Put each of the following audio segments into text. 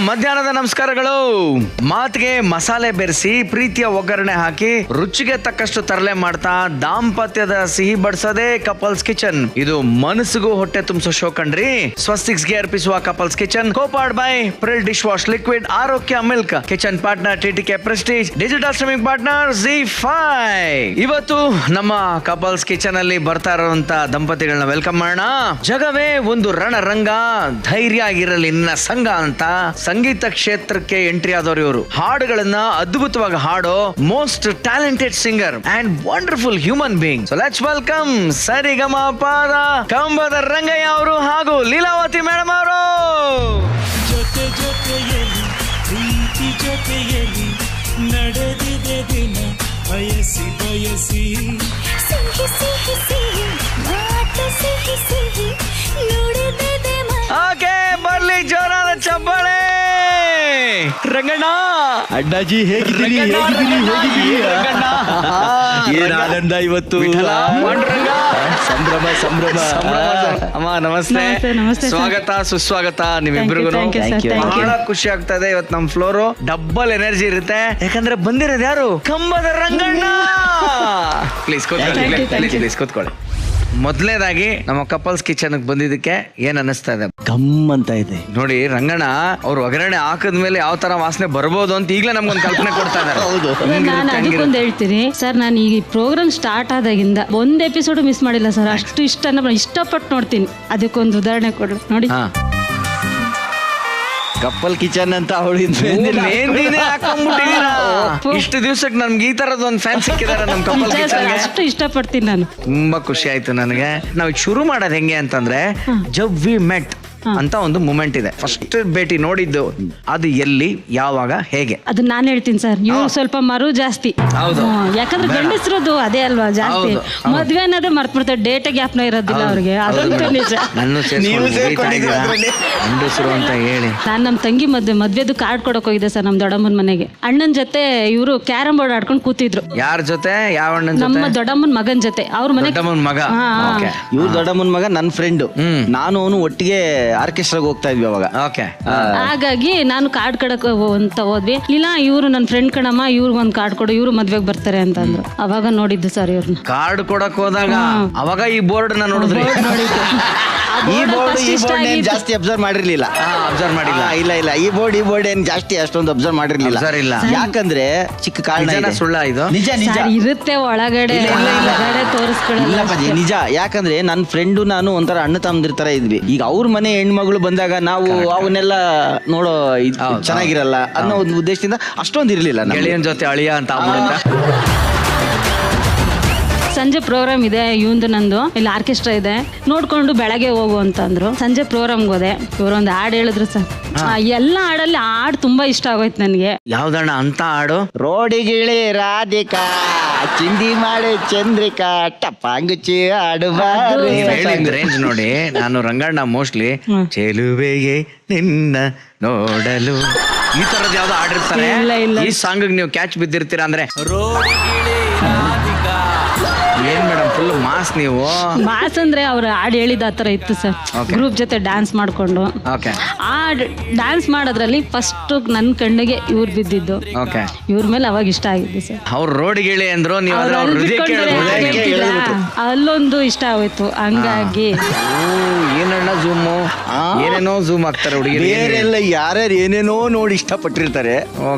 ಮಧ್ಯಾಹ್ನದ ನಮಸ್ಕಾರಗಳು. ಮಾತಿಗೆ ಮಸಾಲೆ ಬೆರೆಸಿ ಪ್ರೀತಿಯ ಒಗ್ಗರಣೆ ಹಾಕಿ ರುಚಿಗೆ ತಕ್ಕಷ್ಟು ತರಲೆ ಮಾಡ್ತಾ ದಾಂಪತ್ಯದ ಸಿಹಿ ಬಡಿಸೋದೇ ಕಪಲ್ಸ್ ಕಿಚನ್. ಇದು ಮನಸ್ಸಿಗೂ ಹೊಟ್ಟೆ ತುಂಬಿಸೋ ಶೋ ಕಣ್ರಿ. ಸ್ವಸ್ತಿಕ್ಸ್ಗೆ ಅರ್ಪಿಸುವ couples kitchen copowered by Pril dish wash liquid Arogya milk, kitchen partner TTK Prestige, digital streaming partner ZEE5. ಇವತ್ತು ನಮ್ಮ ಕಪಲ್ಸ್ ಕಿಚನ್ ಅಲ್ಲಿ ಬರ್ತಾ ಇರುವಂತ ದಂಪತಿಗಳನ್ನ ವೆಲ್ಕಮ್ ಮಾಡೋಣ. ಜಗವೇ ಒಂದು ರಣರಂಗ, ಧೈರ್ಯ ಆಗಿರಲಿ ನಿನ್ನ ಸಂಘ ಅಂತ ಸಂಗೀತ ಕ್ಷೇತ್ರಕ್ಕೆ ಎಂಟ್ರಿ ಆದವರು ಇವರು. ಹಾಡುಗಳನ್ನ ಅದ್ಭುತವಾಗಿ ಹಾಡೋ most talented singer and wonderful human being. So let's welcome ಸರಿಗಮಪದ ಕಂಬದ ರಂಗಯ್ಯ ಅವರು ಹಾಗೂ ಲೀಲಾವತಿ ಮೇಡಮ್ ಅವರು. ಜೊತೆ ಜೊತೆಯಲ್ಲಿ ಪ್ರೀತಿ ಜೊತೆಯಲ್ಲಿ ನಡೆದಿದೆ ದಿನ ಬಯಸಿ ಬಯಸಿ ಸಿಹಿ ಸಿಹಿ ಸಿಹಿ ಮಾತು ಸಿಹಿ ಸಿಹಿ ನುಡಿದಿದೆ ಓಕೆ, ಬರ್ಲಿ ಜೋರಾದ ಚಪ್ಪಾಳೆ. ರಂಗಣ್ಣ ಅಡ್ಡಾಜಿ ಹೇಗಿದ್ದೀರಿ? ಏನ್ ಆನಂದ ಇವತ್ತು. ಸಂಭ್ರಮ ಸಂಭ್ರಮ. ಅಮ್ಮ ನಮಸ್ತೆ. ಸ್ವಾಗತ ಸುಸ್ವಾಗತ ನಿಮ್ಮಿಬ್ರಿಗೂ. ಬಹಳ ಖುಷಿ ಆಗ್ತಾ ಇದೆ. ಇವತ್ತು ನಮ್ ಫ್ಲೋರು ಡಬಲ್ ಎನರ್ಜಿ ಇರುತ್ತೆ, ಯಾಕಂದ್ರೆ ಬಂದಿರೋದು ಯಾರು? ಕಂಬದ ರಂಗಣ್ಣ. ಪ್ಲೀಸ್ ಕೂತ್ಕೊಳ್ಳಿ. ಮೊದಲನೇದಾಗಿ ನಮ್ಮ ಕಪಲ್ಸ್ ಕಿಚನ್ ಬಂದಿದ್ದಕ್ಕೆ ಏನ್ ಅನ್ನಿಸ್ತಾ ಇದೆ? ಗಮ್ ಅಂತ ಇದೆ ನೋಡಿ, ರಂಗಣ್ಣ ಅವ್ರು ಒಗ್ಗರಣೆ ಹಾಕದ್ಮೇಲೆ ಯಾವ ತರ ವಾಸನೆ ಬರ್ಬೋದು ಅಂತ ಈಗಲೇ ನಮ್ಗೊಂದು ಕಲ್ಪನೆ ಕೊಡ್ತಾ ಇದ್ದಾರೆ. ಹೌದು. ನಾನು ಅದಕ್ಕೊಂದು ಹೇಳ್ತೀನಿ ಸರ್, ನಾನು ಈ ಪ್ರೋಗ್ರಾಮ್ ಸ್ಟಾರ್ಟ್ ಆದಾಗಿಂದ ಒಂದ್ ಎಪಿಸೋಡ್ ಮಿಸ್ ಮಾಡಿಲ್ಲ ಸರ್. ಅಷ್ಟು ಇಷ್ಟಪಟ್ಟು ನೋಡ್ತೀನಿ. ಅದಕ್ಕೊಂದು ಉದಾಹರಣೆ ಕೊಡ್ರಿ ನೋಡಿ. ಕಪ್ಪಲ್ ಕಿಚನ್ ಅಂತ ಅವಳು ಇಷ್ಟು ದಿವ್ಸಕ್ಕೆ ನಮ್ಗೆ ಈ ತರದ ಒಂದು ಫ್ಯಾನ್ ಸಿಕ್ಕಿದಾರೆ ನಮ್ ಕಪಲ್ ಕಿಚನ್. ಅಷ್ಟು ಇಷ್ಟಪಡ್ತೀನಿ ನಾನು. ತುಂಬಾ ಖುಷಿ ಆಯ್ತು ನನಗೆ. ನಾವು ಶುರು ಮಾಡೋದು ಹೆಂಗೆ ಅಂತಂದ್ರೆ, ಜಬ್ ವಿ ಮೆಟ್ ಅಂತ ಒಂದು ಮೂಮೆಂಟ್ ಇದೆ. ಫಸ್ಟ್ ಭೇಟಿ ನೋಡಿದ್ದು ಅದು ಎಲ್ಲಿ, ಯಾವಾಗ, ಹೇಗೆ? ಅದನ್ನ ನಾನು ಹೇಳ್ತೀನಿ ಸರ್. ಇವ್ರು ಸ್ವಲ್ಪ ಮರು ಜಾಸ್ತಿ. ಹೌದು. ಯಾಕಂದ್ರೆ ಗಂಡಸ್ರದ್ದು ಅದೇ ಅಲ್ವಾ ಜಾಸ್ತಿ. ಮದ್ವೆ ಅನ್ನೋದೇ ಮರ್ತ್ಬಿಡ್ತಾರೆ, ಡೇಟ್ ಗ್ಯಾಪ್ನ ಇರೋದಿಲ್ಲ ಅವ್ರಿಗೆ. ಅದಂತೂ ನಿಜ. ನನ್ನ ಗಂಡಸರು ಅಂತ ಹೇಳಿ ನಾನ್ ನಮ್ ತಂಗಿ ಮದ್ವೆದು ಕಾರ್ಡ್ ಕೊಡಕ್ ಹೋಗಿದ್ದೆ ಸರ್ ನಮ್ ದೊಡ್ಡಮ್ಮನ ಮನೆಗೆ. ಅಣ್ಣನ ಜೊತೆ ಇವರು ಕ್ಯಾರಂ ಬೋರ್ಡ್ ಆಡ್ಕೊಂಡು ಕೂತಿದ್ರು. ಯಾರ ಜೊತೆ? ಯಾವ ಅಣ್ಣನ? ನಮ್ಮ ದೊಡ್ಡಮ್ಮನ ಮಗನ್ ಜೊತೆ. ಅವ್ರ ಮನೆ ಮಗ. ಇವ್ರು ದೊಡ್ಡಮ್ಮನ ಮಗ, ನನ್ನ ಫ್ರೆಂಡ್. ನಾನು ಅವನು ಒಟ್ಟಿಗೆ ಆರ್ಕೆಸ್ಟ್ರಾಗ ಹೋಗ್ತಾ ಇದ್ವಿ ಅವಾಗ. ಹಾಗಾಗಿ ನಾನು ಕಾರ್ಡ್ ಕಡಕ್ ಅಂತ ಹೋದ್ವಿ. ಇಲ್ಲ ಇವ್ರು ನನ್ನ ಫ್ರೆಂಡ್ ಕಣಮ್ಮ, ಇವ್ರಿಗೆ ಒಂದ್ ಕಾರ್ಡ್ ಕೊಡು, ಇವ್ರು ಮದ್ವೆಗ್ ಬರ್ತಾರೆ ಅಂತ ಅಂದ್ರು. ಅವಾಗ ನೋಡಿದ್ದು ಸರ್ ಇವ್ರನ್ನ. ಕಾರ್ಡ್ ಕೊಡಕ್ ಹೋದಾಗ ಅವಾಗ ಈ ಬೋರ್ಡ್ ನ ನೋಡಿದ್ರಿ? ಈ ಬೋರ್ಡ್ ಏನ್ ಜಾಸ್ತಿ ಅಬ್ಸರ್ವ್ ಮಾಡಿರ್ಲಿಲ್ಲ. ಇಲ್ಲ ಈ ಬೋರ್ಡ್ ಏನ್ ಜಾಸ್ತಿ ಅಷ್ಟೊಂದು ಅಬ್ಸರ್ವ್ ಮಾಡಿರ್ಲಿಲ್ಲ. ಯಾಕಂದ್ರೆ ಚಿಕ್ಕ ಕಾರಣ. ಸುಳ್ಳ ಇದು? ನಿಜ ಇರುತ್ತೆ ಒಳಗಡೆ ತೋರಿಸ್ಕೊಳ್ಳಿ. ನಿಜ. ಯಾಕಂದ್ರೆ ನನ್ನ ಫ್ರೆಂಡು ನಾನು ಒಂಥರ ಅಣ್ಣ ತಮ್ಮಂದಿರ ತರ ಇದ್ವಿ. ಈಗ ಅವ್ರ ಮನೆ ಹೆಣ್ಮಗಳು ಬಂದಾಗ ನಾವು ಅವನ್ನೆಲ್ಲ ನೋಡೋ ಚೆನ್ನಾಗಿರಲ್ಲ ಅನ್ನೋ ಒಂದು ಉದ್ದೇಶದಿಂದ ಅಷ್ಟೊಂದು ಇರ್ಲಿಲ್ಲ. ಗೆಳೆಯನ್ ಜೊತೆ ಅಳಿಯ ಅಂತ. ಸಂಜೆ ಪ್ರೋಗ್ರಾಮ್ ಇದೆ ಇವಂದು ನಂದು, ಇಲ್ಲಿ ಆರ್ಕೆಸ್ಟ್ರಾ ಇದೆ, ನೋಡ್ಕೊಂಡು ಬೆಳಗ್ಗೆ ಹೋಗು ಅಂತಂದ್ರು. ಸಂಜೆ ಪ್ರೋಗ್ರಾಮ್ಗೆ ಹೋದೆ. ಇವರೊಂದು ಹಾಡು ಹೇಳಿದ್ರು ಸರ್. ಎಲ್ಲ ಹಾಡಲ್ಲಿ ಹಾಡು ತುಂಬಾ ಇಷ್ಟ ಆಗೋಯ್ತು ನನಗೆ. ಯಾವ್ದಣ್ಣ ಅಂತ ಹಾಡು? ರೋಡಿಗಿಳಿ ರಾಧಿಕಾ ಚಿಂದಿ ಮಾಡಿ ಚಂದ್ರಿಕಾ ಟಪಾಂಗುಚಿ ಆಡುವ ರೇಂಜ್ ನೋಡಿ. ನಾನು ರಂಗಣ್ಣ ಮೋಸ್ಟ್ಲಿ ಚೆಲುವೆಗೆ ನಿನ್ನ ನೋಡಲು ಈ ತರದ್ ಯಾವ್ದು ಹಾಡಿರ್ತಾರೆ. ಈ ಸಾಂಗ್ ನೀವು ಕ್ಯಾಚ್ ಬಿದ್ದಿರ್ತೀರಾ ಅಂದ್ರೆ ಏನ್ ಮೇಡಮ್ ಫುಲ್ ಮಾಸ್ ನೀವು? ಮಾಸ್ ಅಂದ್ರೆ ಅವ್ರು ಹಾಡು ಹೇಳಿದ ಆತರ ಇತ್ತು ಸರ್. ಗ್ರೂಪ್ ಜೊತೆ ಡ್ಯಾನ್ಸ್ ಮಾಡ್ಕೊಂಡು ಆ ಡ್ಯಾನ್ಸ್ ಮಾಡೋದ್ರಲ್ಲಿ ಫಸ್ಟ್ ನನ್ ಕಣ್ಣಿಗೆ ಇವ್ರು ಬಿದ್ದಿದ್ದು. ಇವ್ರ ಮೇಲೆ ಅವಾಗ ಇಷ್ಟ ಆಗಿದ್ದು ಸರ್. ಅವ್ರ ರೋಡ್ಗಿಳಿ ಅಂದ್ರು, ನೀವು ಅಲ್ಲೊಂದು ಇಷ್ಟ ಆಗೋಯ್ತು. ಹಂಗಾಗಿ ಏನಣ್ಣ ಝೂಮು, ಏನೇನೋ ಝೂಮ್ ಆಗ್ತಾರೆ ಹುಡುಗಿ. ಬೇರೆಲ್ಲ ಯಾರ್ಯಾರು ಏನೇನೋ ನೋಡಿ ಇಷ್ಟಪಟ್ಟಿರ್ತಾರೆ.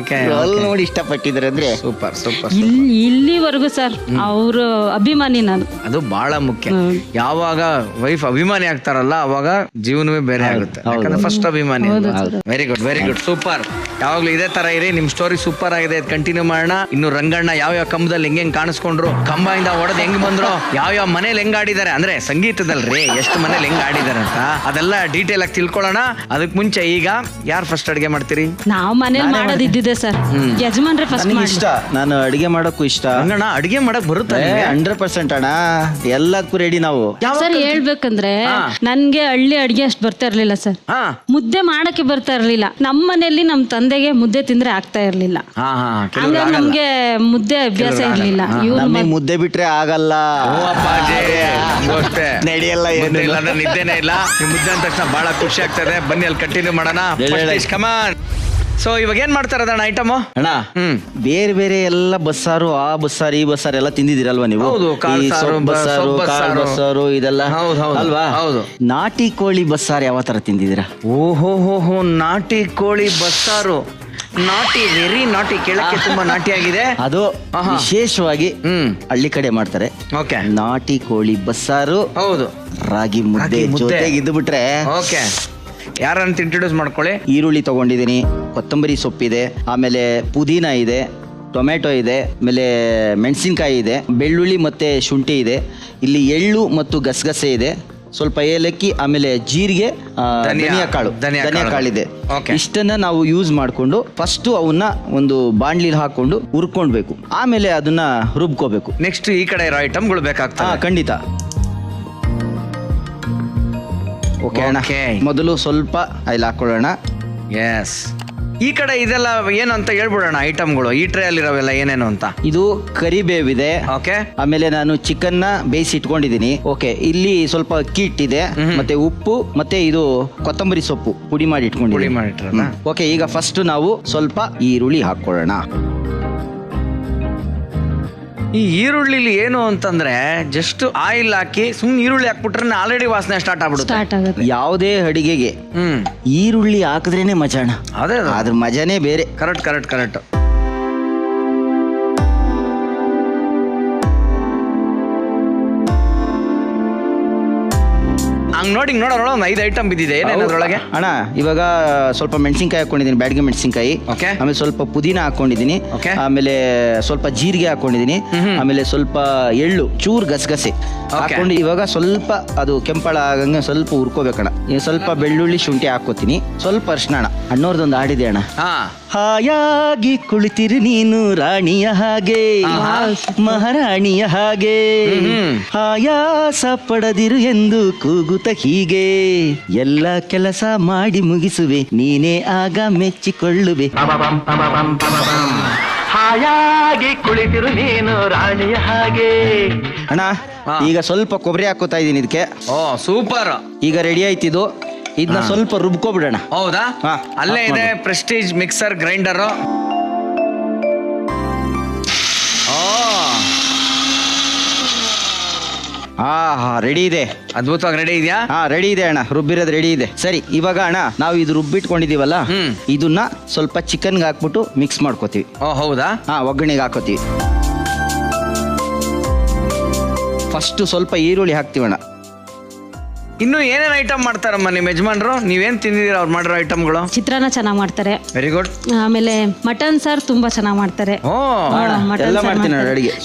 ಅಲ್ಲಿ ನೋಡಿ ಇಷ್ಟಪಟ್ಟಿದ್ದಾರೆ ಅಂದ್ರೆ ಸೂಪರ್ ಸೂಪರ್. ಇಲ್ಲಿವರೆಗೂ ಸರ್ ಅವರು ಅಭಿಮಾನಿ ನಾನು. ಅದು ಬಹಳ ಮುಖ್ಯ. ಯಾವಾಗ ವೈಫ್ ಅಭಿಮಾನಿ ಆಗ್ತಾರಲ್ಲ ಅವಾಗ ಜೀವನವೇ ಬೇರೆ ಆಗುತ್ತೆ. ಫಸ್ಟ್ ಅಭಿಮಾನಿ. Very good super. ಯಾವಾಗ್ಲೂ ಇದೇ ತರ ಇರಿ. ನಿಮ್ ಸ್ಟೋರಿ ಸೂಪರ್ ಆಗಿದೆ, ಕಂಟಿನ್ಯೂ ಮಾಡೋಣ. ಇನ್ನು ರಂಗಣ್ಣ ಯಾವ ಕಂಬದಲ್ಲಿ ಹೆಂಗ್ ಕಾಣಿಸ್ಕೊಂಡ್ರು, ಕಂಬದಿಂದ ಹೊಡೆದ್ ಹೆಂಗ್ ಬಂದ್ರು, ಯಾವ ಮನೇಲಿ ಹೆಂಗ್ ಆಡಿದಾರೆ ಅಂದ್ರೆ ಸಂಗೀತದಲ್ರಿ ಎಷ್ಟು ಮನೇಲಿ ಹೆಂಗ್ ಆಡಿದಾರೆ ಅಂತ ಅದೆಲ್ಲ ಡೀಟೇಲ್ ಆಗಿ ತಿಳ್ಕೊಳ್ಳೋಣ. ಅದಕ್ ಮುಂಚೆ ಈಗ ಯಾರು ಫಸ್ಟ್ ಅಡಿಗೆ ಮಾಡ್ತೀರಿ? ನಾವು ಮನೇಲಿ ಮಾಡೋದಿದ್ದಿದೆ ಸರ್. ಯಜಮಾನ್ರೆ ಫಸ್ಟ್ ಇಷ್ಟ. ನಾನು ಅಡಿಗೆ ಮಾಡೋಕ್ಕೂ ಇಷ್ಟ. ರಂಗಣ್ಣ ಅಡಿಗೆ ಮಾಡಕ್ ಬರುತ್ತೆ? 100% ಅಣ್ಣ, ಎಲ್ಲದಕ್ಕೂ ರೆಡಿ ನಾವು. ಸರ್ ಹೇಳ್ಬೇಕಂದ್ರೆ ನನ್ಗೆ ಹಳ್ಳಿ ಅಡಿಗೆ ಅಷ್ಟು ಬರ್ತಾ ಇರ್ಲಿಲ್ಲ ಸರ್. ಮುದ್ದೆ ಮಾಡಕ್ಕೆ ಬರ್ತಾ ಇರ್ಲಿಲ್ಲ. ನಮ್ಮ ಮನೆಯಲ್ಲಿ ನಮ್ ತಂದೆ ತಂದೆಗೆ ಮುದ್ದೆ ತಿಂದ್ರೆ ಆಗ್ತಾ ಇರ್ಲಿಲ್ಲ. ಹಾ ಹಾ ಹಂಗಾಗಿ ನಮ್ಗೆ ಮುದ್ದೆ ಅಭ್ಯಾಸ ಇರ್ಲಿಲ್ಲ. ಇವ್ರು ನಮಗೆ ಮುದ್ದೆ ಬಿಟ್ರೆ ಆಗಲ್ಲ. ಅಷ್ಟೇ ನಡೆಯಲ್ಲ ಮುದ್ದೆ ಇಲ್ಲ ಅಂದ್ರೆ ನಿದ್ದೆನೇ ಇಲ್ಲ. ಈ ಮುದ್ದೆ ಅಂದ ತಕ್ಷಣ ಬಹಳ ಖುಷಿ ಆಗ್ತದೆ. ಬನ್ನಿ ಅಲ್ಲಿ ಕಂಟಿನ್ಯೂ ಮಾಡೋಣ. ಕಮಾನ್. ಸೊ ಇವಾಗ ಏನ್ ಮಾಡ್ತಾರ ಅದನ್ನ ಐಟಮ್ ಅಣ್ಣ ಬೇರೆ ಬೇರೆ ಎಲ್ಲ ಬಸ್ಸಾರು, ಆ ಬಸ್ಸಾರು ಈ ಬಸ್ಸಾರು ಎಲ್ಲ ತಿಂದಿದ್ದೀರಲ್ವಾ ನೀವು? ಹೌದು, ಕಾಳು ಈ ಸಾರು, ಸೊಪ್ಪು ಬಸ್ಸಾರು, ಸೊಪ್ಪು ಕಾಳು ಬಸ್ಸಾರು. ಬಸ್ಸಾರು ಇದೆಲ್ಲ ಅಲ್ವಾ? ಹೌದು. ನಾಟಿ ಕೋಳಿ ಬಸ್ಸಾರು ಯಾವ ತರ ತಿಂದಿದ್ದೀರಾ? ಓಹೋ ಹೋ ನಾಟಿ ಕೋಳಿ ಬಸ್ಸಾರು. ನಾಟಿ, ವೆರಿ ನಾಟಿ, ಕೇಳಕ್ಕೆ ತುಂಬಾ ನಾಟಿ ಆಗಿದೆ. ಅದು ವಿಶೇಷವಾಗಿ ಹಳ್ಳಿ ಕಡೆ ಮಾಡ್ತಾರೆ. ಓಕೆ. ನಾಟಿ ಕೋಳಿ ಬಸ್ಸಾರು, ಹೌದು, ರಾಗಿ ಮುದ್ದೆ ಜೊತೆಗೆ ಇದ್ದು ಬಿಟ್ರೆ. ಓಕೆ, ಯಾರಂತ ಇಂಟ್ರೊಡ್ಯೂಸ್ ಮಾಡ್ಕೊಳ್ಳಿ. ಈರುಳ್ಳಿ ತಗೊಂಡಿದ್ದೀನಿ, ಕೊತ್ತಂಬರಿ ಸೊಪ್ಪಿದೆ, ಆಮೇಲೆ ಪುದೀನ ಇದೆ, ಟೊಮೆಟೊ ಇದೆ, ಆಮೇಲೆ ಮೆಣಸಿನ್ಕಾಯಿ ಇದೆ, ಬೆಳ್ಳುಳ್ಳಿ ಮತ್ತೆ ಶುಂಠಿ ಇದೆ, ಇಲ್ಲಿ ಎಳ್ಳು ಮತ್ತು ಗಸಗಸೆ ಇದೆ, ಸ್ವಲ್ಪ ಏಲಕ್ಕಿ, ಆಮೇಲೆ ಜೀರಿಗೆ, ಧನಿಯಾ ಕಾಳಿದೆ. ಇಷ್ಟನ್ನ ನಾವು ಯೂಸ್ ಮಾಡಿಕೊಂಡು ಫಸ್ಟ್ ಅವನ್ನ ಒಂದು ಬಾಣ್ಲಿಲಿ ಹಾಕೊಂಡು ಹುರ್ಕೊಳ್ಬೇಕು. ಆಮೇಲೆ ಅದನ್ನ ರುಬ್ಕೋಬೇಕು. ನೆಕ್ಸ್ಟ್ ಈ ಕಡೆ ಇರೋ ಐಟಮ್ಗಳು ಬೇಕಾಗ್ತದೆ. ಖಂಡಿತ. ಓಕೆ ಅಣ್ಣ, ಮೊದಲು ಸ್ವಲ್ಪ ಆಯಿಲ್ ಹಾಕೊಳ್ಳೋಣ. ಎಸ್. ಈ ಕಡೆ ಇದೆಲ್ಲ ಏನು ಅಂತ ಹೇಳ್ಬಿಡೋಣ ಐಟಮ್ಗಳು. ಈ ಟ್ರೇ ಅಲ್ಲಿರೋವೆಲ್ಲ ಏನೇನು ಅಂತ. ಇದು ಕರಿಬೇವಿದೆ. ಓಕೆ. ಆಮೇಲೆ ನಾನು ಚಿಕನ್ ನ ಬೇಯಿಸಿ ಇಟ್ಕೊಂಡಿದ್ದೀನಿ. ಓಕೆ. ಇಲ್ಲಿ ಸ್ವಲ್ಪ ಅಕ್ಕಿ ಹಿಟ್ಟಿದೆ, ಮತ್ತೆ ಉಪ್ಪು, ಮತ್ತೆ ಇದು ಕೊತ್ತಂಬರಿ ಸೊಪ್ಪು ಪುಡಿ ಮಾಡಿ ಇಟ್ಕೊಂಡಿದ್ದೀನಿ. ಓಕೆ. ಈಗ ಫಸ್ಟ್ ನಾವು ಸ್ವಲ್ಪ ಈರುಳ್ಳಿ ಹಾಕೊಳ್ಳೋಣ. ಈ ಈರುಳ್ಳಿಲಿ ಏನು ಅಂತಂದ್ರೆ ಜಸ್ಟ್ ಆಯಿಲ್ ಹಾಕಿ ಸುಮ್ಮನೆ ಈರುಳ್ಳಿ ಹಾಕ್ಬಿಟ್ರೆ ಆಲ್ರೆಡಿ ವಾಸನೆ ಸ್ಟಾರ್ಟ್ ಆಗ್ಬಿಡುತ್ತೆ. ಯಾವುದೇ ಅಡಿಗೆಗೆ ಈರುಳ್ಳಿ ಹಾಕಿದ್ರೇನೆ ಮಜಾಣ. ಅದೇ ಅದ್ರ ಮಜಾನೇ ಬೇರೆ. ಕರೆಕ್ಟ್. ಹಂಗ್ ನೋಡಿ ನೋಡೋಣ, ಒಂದು 5 ಐಟಮ್ ಬಿದ್ದಿದೆ. ಏನೇನದ್ರೊಳಗೆ ಅಣ್ಣ? ಇವಾಗ ಸ್ವಲ್ಪ ಮೆಣಸಿನ್ಕಾಯಿ ಹಾಕೊಂಡಿದ್ದೀನಿ, ಬ್ಯಾಡ್ಗೆ ಮೆಣಸಿನ್ಕಾಯಿ. ಆಮೇಲೆ ಸ್ವಲ್ಪ ಪುದೀನ ಹಾಕೊಂಡಿದ್ದೀನಿ, ಆಮೇಲೆ ಸ್ವಲ್ಪ ಜೀರಿಗೆ ಹಾಕೊಂಡಿದ್ದೀನಿ, ಆಮೇಲೆ ಸ್ವಲ್ಪ ಎಳ್ಳು, ಚೂರ್ ಗಸಗಸೆ ಹಾಕೊಂಡು ಇವಾಗ ಸ್ವಲ್ಪ ಅದು ಕೆಂಪಳ ಆಗಂಗೆ ಸ್ವಲ್ಪ ಹುರ್ಕೋಬೇಕಣ್ಣ. ಸ್ವಲ್ಪ ಬೆಳ್ಳುಳ್ಳಿ ಶುಂಠಿ ಹಾಕೋತೀನಿ, ಸ್ವಲ್ಪ ಅರ್ಶಿಣ. ಅಣ್ಣವ್ರದೊಂದು ಹಾಡಿದೆ ಅಣ್ಣ. ಹಾಯಾಗಿ ಕುಳಿತಿರು ನೀನು ರಾಣಿಯ ಹಾಗೆ, ಮಹಾರಾಣಿಯ ಹಾಗೆ, ಆಯಾಸ ಪಡದಿರು ಎಂದು ಕೂಗುತ್ತ ಹೀಗೆ, ಎಲ್ಲ ಕೆಲಸ ಮಾಡಿ ಮುಗಿಸುವೆ ನೀನೇ ಆಗ ಮೆಚ್ಚಿಕೊಳ್ಳುವೆ. ಹಾಯಾಗಿ ಕುಳಿತಿರು ನೀನು ರಾಣಿಯ ಹಾಗೆ. ಅಣ್ಣ, ಈಗ ಸ್ವಲ್ಪ ಕೊಬ್ಬರಿ ಹಾಕೋತಾ ಇದೀನಿ ಇದಕ್ಕೆ. ಓ ಸೂಪರ್. ಈಗ ರೆಡಿ ಆಯ್ತಿದ್ದು. ಇದನ್ನ ಸ್ವಲ್ಪ ರುಬ್ಕೊಬಿಡೋಣ. ಹೌದಾ? ಅಲ್ಲೇ ಇದೆ ಪ್ರೆಸ್ಟೀಜ್ ಮಿಕ್ಸರ್ ಗ್ರೈಂಡರ್. ರೆಡಿ ಇದೆ. ಅದ್ಭುತವಾಗಿ ರೆಡಿ ಇದೆಯಾ? ರೆಡಿ ಇದೆ ಅಣ್ಣ, ರುಬ್ಬಿರೋದು ರೆಡಿ ಇದೆ. ಸರಿ, ಇವಾಗ ಅಣ್ಣ ನಾವು ಇದು ರುಬ್ಬಿಟ್ಕೊಂಡಿದೀವಲ್ಲ, ಇದನ್ನ ಸ್ವಲ್ಪ ಚಿಕನ್ಗೆ ಹಾಕ್ಬಿಟ್ಟು ಮಿಕ್ಸ್ ಮಾಡ್ಕೋತೀವಿ. ಹೌದಾ? ಒಗ್ಗರಣೆಗೆ ಹಾಕೋತೀವಿ. ಫಸ್ಟ್ ಸ್ವಲ್ಪ ಈರುಳ್ಳಿ ಹಾಕ್ತೀವಣ್ಣ. ಇನ್ನು ಏನೇನ್ ಐಟಮ್ ಮಾಡ್ತಾರಮ್ಮ ನಿಮ್ಮ ಯಜಮಾನ್ರು? ನೀವೇನ್ ತಿಂದಿದ್ದೀರಾ ಅವ್ರು ಮಾಡಿರೋ ಐಟಮ್ಗಳು? ಚಿತ್ರಾನ್ನ ಚೆನ್ನಾಗಿ ಮಾಡ್ತಾರೆ. Very good. ಆಮೇಲೆ ಮಟನ್ ಸಾರ್ ತುಂಬಾ ಚೆನ್ನಾಗಿ ಮಾಡ್ತಾರೆ.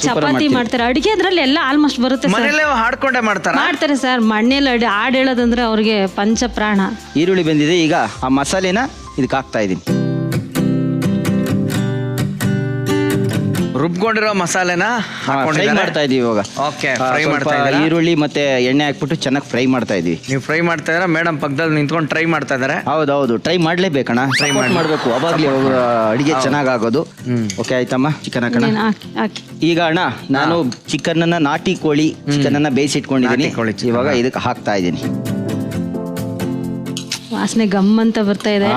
ಚಪಾತಿ ಮಾಡ್ತಾರೆ. ಅಡಿಗೆ ಅದ್ರಲ್ಲಿ ಎಲ್ಲ ಆಲ್ಮೋಸ್ಟ್ ಬರುತ್ತೆ. ಮನೇಲೆ ಹಾಡ್ಕೊಂಡೆ ಮಾಡ್ತಾರೆ ಸರ್. ಮಣ್ಣೆಲ್ಲ ಹಾಡು ಹೇಳೋದಂದ್ರೆ ಅವ್ರಿಗೆ ಪಂಚ ಪ್ರಾಣ. ಈರುಳ್ಳಿ ಬಂದಿದೆ, ಈಗ ಆ ಮಸಾಲೆನ ಇದಕ್ಕೆ ಹಾಕ್ತಾ ಇದೀನಿ. ರುಬ್ಕೊಂಡಿರೋ ಮಸಾಲೆನ ಫ್ರೈ ಮಾಡ್ತಾ ಇದೀವಿ ಇವಾಗ. ಓಕೆ, ಫ್ರೈ ಮಾಡ್ತಾ ಇದ್ದೀರಾ? ಈರುಳ್ಳಿ ಮತ್ತೆ ಎಣ್ಣೆ ಹಾಕ್ಬಿಟ್ಟು ಚೆನ್ನಾಗಿ ಫ್ರೈ ಮಾಡ್ತಾ ಇದೀವಿ. ನೀವು ಫ್ರೈ ಮಾಡ್ತಾ ಇದ್ದೀರಾ? ಮೇಡಮ್ ಪಕ್ಕದಲ್ಲಿ ನಿಂತ್ಕೊಂಡು ಟ್ರೈ ಮಾಡ್ತಾ ಇದಾರೆ. ಹೌದೌದು, ಟ್ರೈ ಮಾಡ್ಲೇಬೇಕಣ್ಣ. ಟ್ರೈ ಮಾಡ್ಬೇಕು, ಅವಾಗ್ಲೇ ಅಡಿಗೆ ಚೆನ್ನಾಗ್ ಆಗೋದು. ಓಕೆ ಆಯ್ತಮ್ಮ, ಚಿಕನ್ ಹಾಕೋಣ. ಈಗ ಅಣ್ಣ ನಾನು ಚಿಕನ್ ಅನ್ನ, ನಾಟಿ ಕೋಳಿ ಚಿಕನ್ ಅನ್ನ ಬೇಯಿಸಿ ಇಟ್ಕೊಂಡಿದ್ದೀನಿ. ಇವಾಗ ಇದಕ್ಕೆ ಹಾಕ್ತಾ ಇದ್ದೀನಿ. ವಾಸನೆ ಗಮ್ ಅಂತ ಬರ್ತಾ ಇದೆ.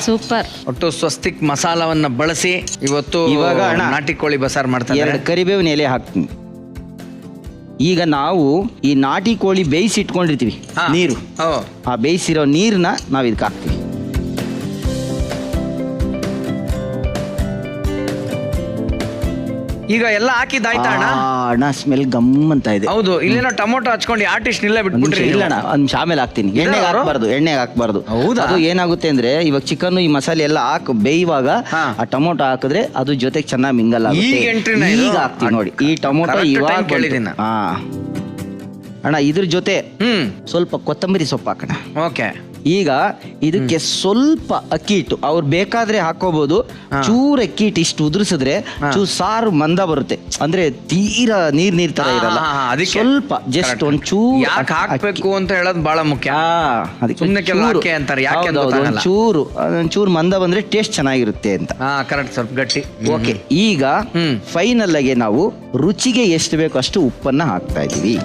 ಸೂಪರ್. ಒಟ್ಟು ಸ್ವಸ್ತಿಕ್ ಮಸಾಲವನ್ನ ಬಳಸಿ ಇವತ್ತು ಇವಾಗ ನಾಟಿ ಕೋಳಿ ಬಸಾರ್ ಮಾಡ್ತಾ ಇದ್ದಾರೆ. 2 ಕರಿಬೇವಿನ ಎಲೆ ಹಾಕ್ತೀನಿ. ಈಗ ನಾವು ಈ ನಾಟಿ ಕೋಳಿ ಬೇಯಿಸಿ ಇಟ್ಕೊಂಡಿರ್ತೀವಿ, ನೀರು, ಆ ಬೇಯಿಸಿರೋ ನೀರನ್ನ ನಾವು ಇದಕ್ಕೆ ಹಾಕ್ತೀವಿ. ಈಗ ಎಲ್ಲ ಹಾಕಿದ್ದಾಯ್ತಾ ಅಣ್ಣ? ಅಣ್ಣ ಸ್ಮೆಲ್ ಗಮ್ ಅಂತ ಇದೆ. ಹೌದು, ಇಲ್ಲೇನೋ ಟೊಮೊಟೊ ಹಚ್ಕೊಂಡು ಆರ್ಟಿಸ್ಟ್ ನಿಲ್ಲೇ ಬಿಟ್ಬಿಟ್ರಿ. ಇಲ್ಲ ಅಣ್ಣ, ಒಂದ್ ನಿಮಿಷ ಆಮೇಲೆ ಹಾಕ್ತೀನಿ. ಎಣ್ಣೆಗೆ ಹಾಕ್ಬಾರ್ದು. ಹೌದಾ? ಅದು ಏನಾಗುತ್ತೆ ಅಂದ್ರೆ ಇವಾಗ ಚಿಕನ್ ಈ ಮಸಾಲೆ ಎಲ್ಲ ಬೇಯುವಾಗ ಆ ಟೊಮೊಟೊ ಹಾಕಿದ್ರೆ ಅದು ಜೊತೆಗೆ ಚೆನ್ನಾಗಿ ಮಿಂಗಲ್ ಆಗುತ್ತೆ. ಈಗ ಹಾಕ್ತೀನಿ ನೋಡಿ, ಈ ಟೊಮೊಟೊ ಇವಾಗ ಕೇಳಿದಿನ. ಅಣ್ಣ ಇದ್ರ ಜೊತೆ ಸ್ವಲ್ಪ ಕೊತ್ತಂಬರಿ ಸೊಪ್ಪು ಹಾಕೋಣ. ಓಕೆ. ಈಗ ಇದಕ್ಕೆ ಸ್ವಲ್ಪ ಅಕ್ಕಿ ಹಿಟ್ಟು ಅವ್ರು ಬೇಕಾದ್ರೆ ಹಾಕೋಬಹುದು. ಚೂರ್ ಅಕ್ಕಿ ಹಿಟ್ಟು ಇಷ್ಟು ಉದುರಿಸಿದ್ರೆ ಚೂರ್ ಸಾರು ಮಂದ ಬರುತ್ತೆ, ಅಂದ್ರೆ ತೀರಾ ನೀರ್ ತರ ಇರಲ್ಲ. ಸ್ವಲ್ಪ ಜಸ್ಟ್ ಒಂಚೂರು ಯಾಕೆ ಹಾಕ್ಬೇಕು ಅಂತ ಹೇಳೋದು ಬಹಳ ಮುಖ್ಯ. ಸುಮ್ನೆ ಕೆಲವು ಹಾಕಿ ಅಂತಾರೆ, ಯಾಕೆ ಅಂತ ಗೊತ್ತಾಗಲ್ಲ. ಒಂಚೂರು ಮಂದ ಬಂದ್ರೆ ಟೇಸ್ಟ್ ಚೆನ್ನಾಗಿರುತ್ತೆ ಅಂತ. ಕರೆಕ್ಟ್, ಸ್ವಲ್ಪ ಗಟ್ಟಿ. ಓಕೆ, ಈಗ ಫೈನಲ್ ಆಗಿ ನಾವು ರುಚಿಗೆ ಎಷ್ಟು ಬೇಕು ಅಷ್ಟು ಉಪ್ಪನ್ನ ಹಾಕ್ತಾ ಇದೀವಿ.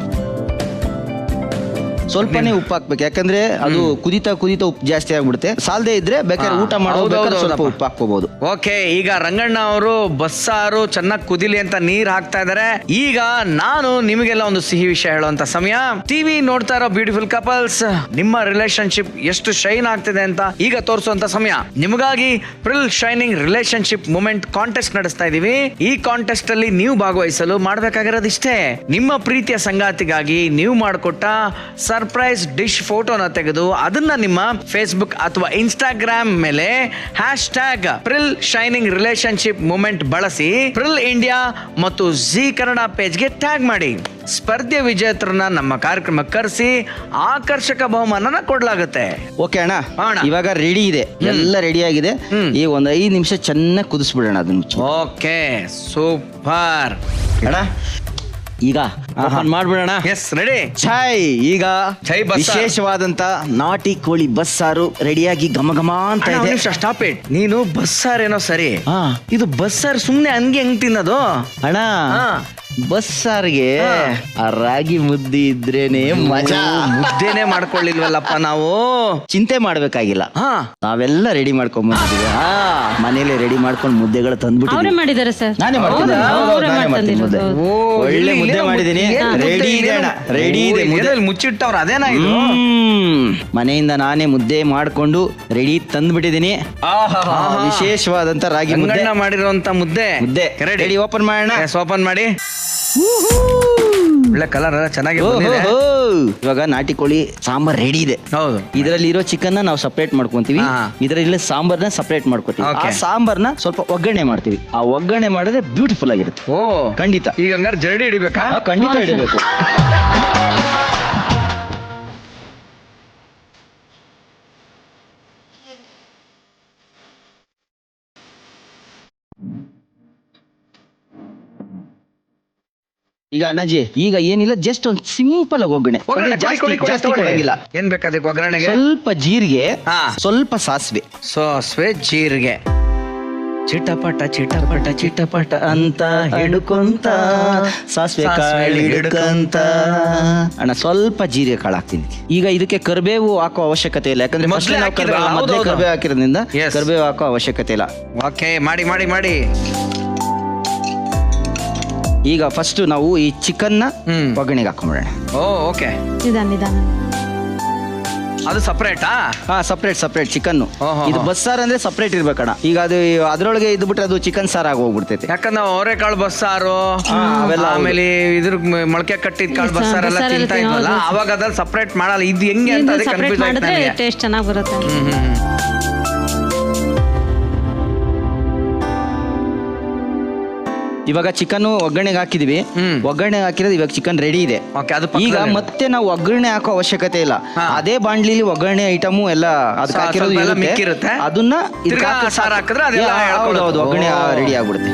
ಸ್ವಲ್ಪನೇ ಉಪ್ಪು ಹಾಕ್ಬೇಕು, ಯಾಕಂದ್ರೆ ಅದು ಕುದಿತಾ ಉಪ್ಪು ಜಾಸ್ತಿ ಆಗ್ಬಿಡುತ್ತೆ. ಸಾಲದೇ ಇದ್ರೆ ಬೇಕಾದ್ರೆ ಊಟ ಮಾಡೋದು ಸ್ವಲ್ಪ ಉಪ್ಪು ಹಾಕೋಬಹುದು. ಓಕೆ, ಈಗ ರಂಗಣ್ಣ ಅವರು ಬಸ್ಸಾರು ಚೆನ್ನಾಗಿ ಕುದಿಲಿ ಅಂತ ನೀರ್ ಹಾಕ್ತಾ ಇದಾರೆ. ಈಗ ನಾನು ನಿಮಗೆಲ್ಲ ಒಂದು ಸಿಹಿ ವಿಷಯ ಹೇಳುವಂತ ಸಮಯ. ಟಿವಿ ನೋಡ್ತಾ ಇರೋ ಬ್ಯೂಟಿಫುಲ್ ಕಪಲ್ಸ್, ನಿಮ್ಮ ರಿಲೇಶನ್ಶಿಪ್ ಎಷ್ಟು ಶೈನ್ ಆಗ್ತಿದೆ ಅಂತ ಈಗ ತೋರಿಸುವಂತ ಸಮಯ. ನಿಮಗಾಗಿ ಪ್ರಿಲ್ ಶೈನಿಂಗ್ ರಿಲೇಶನ್ಶಿಪ್ ಮೂಮೆಂಟ್ ಕಾಂಟೆಸ್ಟ್ ನಡೆಸ್ತಾ ಇದೀವಿ. ಈ ಕಾಂಟೆಸ್ಟ್ ಅಲ್ಲಿ ನೀವು ಭಾಗವಹಿಸಲು ಮಾಡ್ಬೇಕಾಗಿರೋದು ಇಷ್ಟೇ. ನಿಮ್ಮ ಪ್ರೀತಿಯ ಸಂಗಾತಿಗಾಗಿ ನೀವು ಮಾಡಿಕೊಟ್ಟ ಸರ್ಪ್ರೈಸ್ ಡಿಶ್ ಫೋಟೋನ ತೆಗೆದು ಅದನ್ನ ನಿಮ್ಮ ಫೇಸ್ಬುಕ್ ಅಥವಾ ಇನ್ಸ್ಟಾಗ್ರಾಮ್ ಮೇಲೆ #ಪ್ರಿಲ್ ಶೈನಿಂಗ್ ರಿಲೇಶನ್ಶಿಪ್ ಮೂಮೆಂಟ್ ಬಳಸಿ ಪ್ರಿಲ್ ಇಂಡಿಯಾ ಮತ್ತು ಜಿ ಕನ್ನಡ ಪೇಜ್ಗೆ ಟ್ಯಾಗ್ ಮಾಡಿ. ಸ್ಪರ್ಧೆ ವಿಜೇತರನ್ನ ನಮ್ಮ ಕಾರ್ಯಕ್ರಮಕ್ಕೆ ಕರೆಸಿ ಆಕರ್ಷಕ ಬಹುಮಾನನ ಕೊಡ್ಲಾಗುತ್ತೆ. ಓಕೆ ಅಣ್ಣ, ಇವಾಗ ರೆಡಿ ಇದೆ, ಎಲ್ಲ ರೆಡಿ ಆಗಿದೆ. ಈ ಒಂದು 5 ನಿಮಿಷ ಚೆನ್ನಾಗಿ ಕುದಿಸ್ಬಿಡೋಣ ಅದನ್ನ. ಓಕೆ, ಸೂಪರ್ ಅಣ್ಣ. ಈಗ ಮಾಡ್ಬಿಡೋಣ. S, ready. ಛಾಯ್, ಈಗ ವಿಶೇಷವಾದಂತ ನಾಟಿ ಕೋಳಿ ಬಸ್ಸಾರು ರೆಡಿಯಾಗಿ ಘಮ ಘಮ ಅಂತ ಇದೆ. Stop it. ನೀನು ಬಸ್ಸಾರ್ ಏನೋ ಸರಿ, ಇದು ಬಸ್ಸಾರ್ ಸುಮ್ನೆ ಹಂಗೆ ಹೆಂಗ್ ತಿನ್ನೋದು ಅಣ್ಣ? ಬಸ್ಸಾರ್ಗೆ ರಾಗಿ ಮುದ್ದೆ ಇದ್ರೇನೆ ಮಜಾ. ಮುದ್ದೆನೆ ಮಾಡ್ಕೊಳ್ಳಿಲ್ವಲ್ಲಪ್ಪ ನಾವು. ಚಿಂತೆ ಮಾಡ್ಬೇಕಾಗಿಲ್ಲ, ನಾವೆಲ್ಲ ರೆಡಿ ಮಾಡ್ಕೊಂಡ್ ಬಂದಿದ್ದೀವಿ. ಮನೇಲಿ ರೆಡಿ ಮಾಡ್ಕೊಂಡು ಮುದ್ದೆಗಳು ತಂದ್ಬಿಟ್ಟು ಮಾಡಿದ್ದಾರೆ ಸರ್. ನಾನೇ ಮಾಡ್ತೀನಿ ಮುದ್ದೆ. ಒಳ್ಳೆ ಮುದ್ದೆ ಮಾಡಿದೀನಿ. ರೆಡಿ ಇದೆ ಅಣ್ಣ, ರೆಡಿ ಇದೆ. ಮುದ್ದೆ ಮುಚ್ಚಿಟ್ಟವ್ರ ಅದೇನಾ? ಮನೆಯಿಂದ ನಾನೇ ಮುದ್ದೆ ಮಾಡ್ಕೊಂಡು ರೆಡಿ ತಂದ್ಬಿಟ್ಟಿದೀನಿ. ವಿಶೇಷವಾದಂತ ರಾಗಿ ಮುದ್ದೆ ಮಾಡಿರುವಂತ ಮುದ್ದೆ ರೆಡಿ. ಓಪನ್ ಮಾಡೋಣ. ಓಪನ್ ಮಾಡಿ. ಒಳ್ಳೆ ಕಲರ್ ಎಲ್ಲ ಚೆನ್ನಾಗಿ. ಇವಾಗ ನಾಟಿ ಕೋಳಿ ಸಾಂಬಾರ್ ರೆಡಿ ಇದೆ. ಹೌದು, ಇದರಲ್ಲಿ ಇರೋ ಚಿಕನ್ ನಾವು ಸಪರೇಟ್ ಮಾಡ್ಕೊಂತೀವಿ, ಇದರಲ್ಲಿ ಸಾಂಬಾರ್ನ ಸಪರೇಟ್ ಮಾಡ್ಕೊತೀವಿ. ಆ ಸಾಂಬಾರ್ನ ಸ್ವಲ್ಪ ಒಗ್ಗರಣೆ ಮಾಡ್ತೀವಿ. ಆ ಒಗ್ಗರಣೆ ಮಾಡಿದ್ರೆ ಬ್ಯೂಟಿಫುಲ್ ಆಗಿರುತ್ತೆ. ಖಂಡಿತ. ಈಗ ಹಂಗಾರೆ ಜರಡಿ ಹಿಡಿಬೇಕಾ? ಖಂಡಿತ ಹಿಡಿಬೇಕು. ಈಗ ಅಣ್ಣಾಜಿ, ಈಗ ಏನಿಲ್ಲ, ಜಸ್ಟ್ ಒಂದು ಸಿಂಪಲ್ ಆಗಿ ಒಗ್ಗರಣೆ. ಜಾಸ್ತಿ ಕೊಡಂಗಿಲ್ಲ. ಏನ್ ಬೇಕಾದಕ್ಕೆ ಒಗ್ಗರಣೆಗೆ? ಸ್ವಲ್ಪ ಜೀರಿಗೆ, ಸ್ವಲ್ಪ ಸಾಸಿವೆ, ಜೀರಿಗೆ, ಚಿಟಪಟ ಚಿಟಪಟ ಚಿಟಪಟ ಅಂತ ಹಿಡ್ಕೊಂತ ಸಾಸಿವೆ ಕಾಳು ಹಿಡ್ಕೊಂತ. ಅಣ್ಣ, ಸ್ವಲ್ಪ ಜೀರಿಗೆ ಕಾಳು ಹಾಕ್ತೀನಿ. ಈಗ ಇದಕ್ಕೆ ಕರಿಬೇವು ಹಾಕೋ ಅವಶ್ಯಕತೆ ಇಲ್ಲ, ಯಾಕಂದ್ರೆ ಮೊದಲೇ ಕರಿಬೇವು ಹಾಕಿರೋದ್ರಿಂದ ಕರಿಬೇವು ಹಾಕೋ ಅವಶ್ಯಕತೆ ಇಲ್ಲ. ಓಕೆ, ಮಾಡಿ ಮಾಡಿ ಮಾಡಿ. ಈಗ ಫಸ್ಟ್ ನಾವು ಈ ಚಿಕನ್ ನ ಒಗ್ಗರಣೆಗೆ ಹಾಕೊಂಡ್ಬಿಡೋಣ. ಓಕೆ, ನಿಧಾನ. ಅದು ಸಪರೇಟಾ? Separate chicken. ಇದು ಬಸ್ಸಾರ್ ಅಂದ್ರೆ ಸಪರೇಟ್ ಇರ್ಬೇಕಣ್ಣ. ಈಗ ಅದು ಅದ್ರೊಳಗೆ ಇದು ಬಿಟ್ರೆ ಅದು ಚಿಕನ್ ಸಾರ್ ಆಗಿ ಹೋಗ್ಬಿಡ್ತೈತೆ. ಯಾಕಂದ್ರೆ ಅವರೆಕಾಳು ಬಸ್ಸಾರು ಅವೆಲ್ಲ, ಆಮೇಲೆ ಇದ್ರ ಮೊಳಕೆ ಕಟ್ಟಿದ ಕಾಳು ಬಸ್ಸಾರ್ ಎಲ್ಲ ತಿಂತಾ ಇದ್ವಲ್ಲ, ಅವಾಗ ಅದ್ರಲ್ಲಿ ಸಪರೇಟ್ ಮಾಡಲ್ಲ. ಇದು ಹೆಂಗೆ ಅಂತ ಅದೇ ಕನ್ಫ್ಯೂಸ್ ಆಯ್ತು. ಟೇಸ್ಟ್ ಚೆನ್ನಾಗಿ ಬರುತ್ತೆ. ಇವಾಗ ಚಿಕನ್ ಒಗ್ಗರಣೆಗೆ ಹಾಕಿದೀವಿ. ಒಗ್ಗರಣೆ ಹಾಕಿರೋದು ಇವಾಗ ಚಿಕನ್ ರೆಡಿ ಇದೆ. ಈಗ ಮತ್ತೆ ನಾವು ಒಗ್ಗರಣೆ ಹಾಕೋ ಅವಶ್ಯಕತೆ ಇಲ್ಲ. ಅದೇ ಬಾಂಡ್ಲಿಲಿ ಒಗ್ಗರಣೆ ಐಟಮು ಎಲ್ಲ ಅದಕ್ಕೆ ಹಾಕಿರೋದು ಇರುತ್ತೆ. ಅದನ್ನ ಹೌದು, ಒಗ್ಗರಣೆ ರೆಡಿ ಆಗ್ಬಿಡುತ್ತೆ.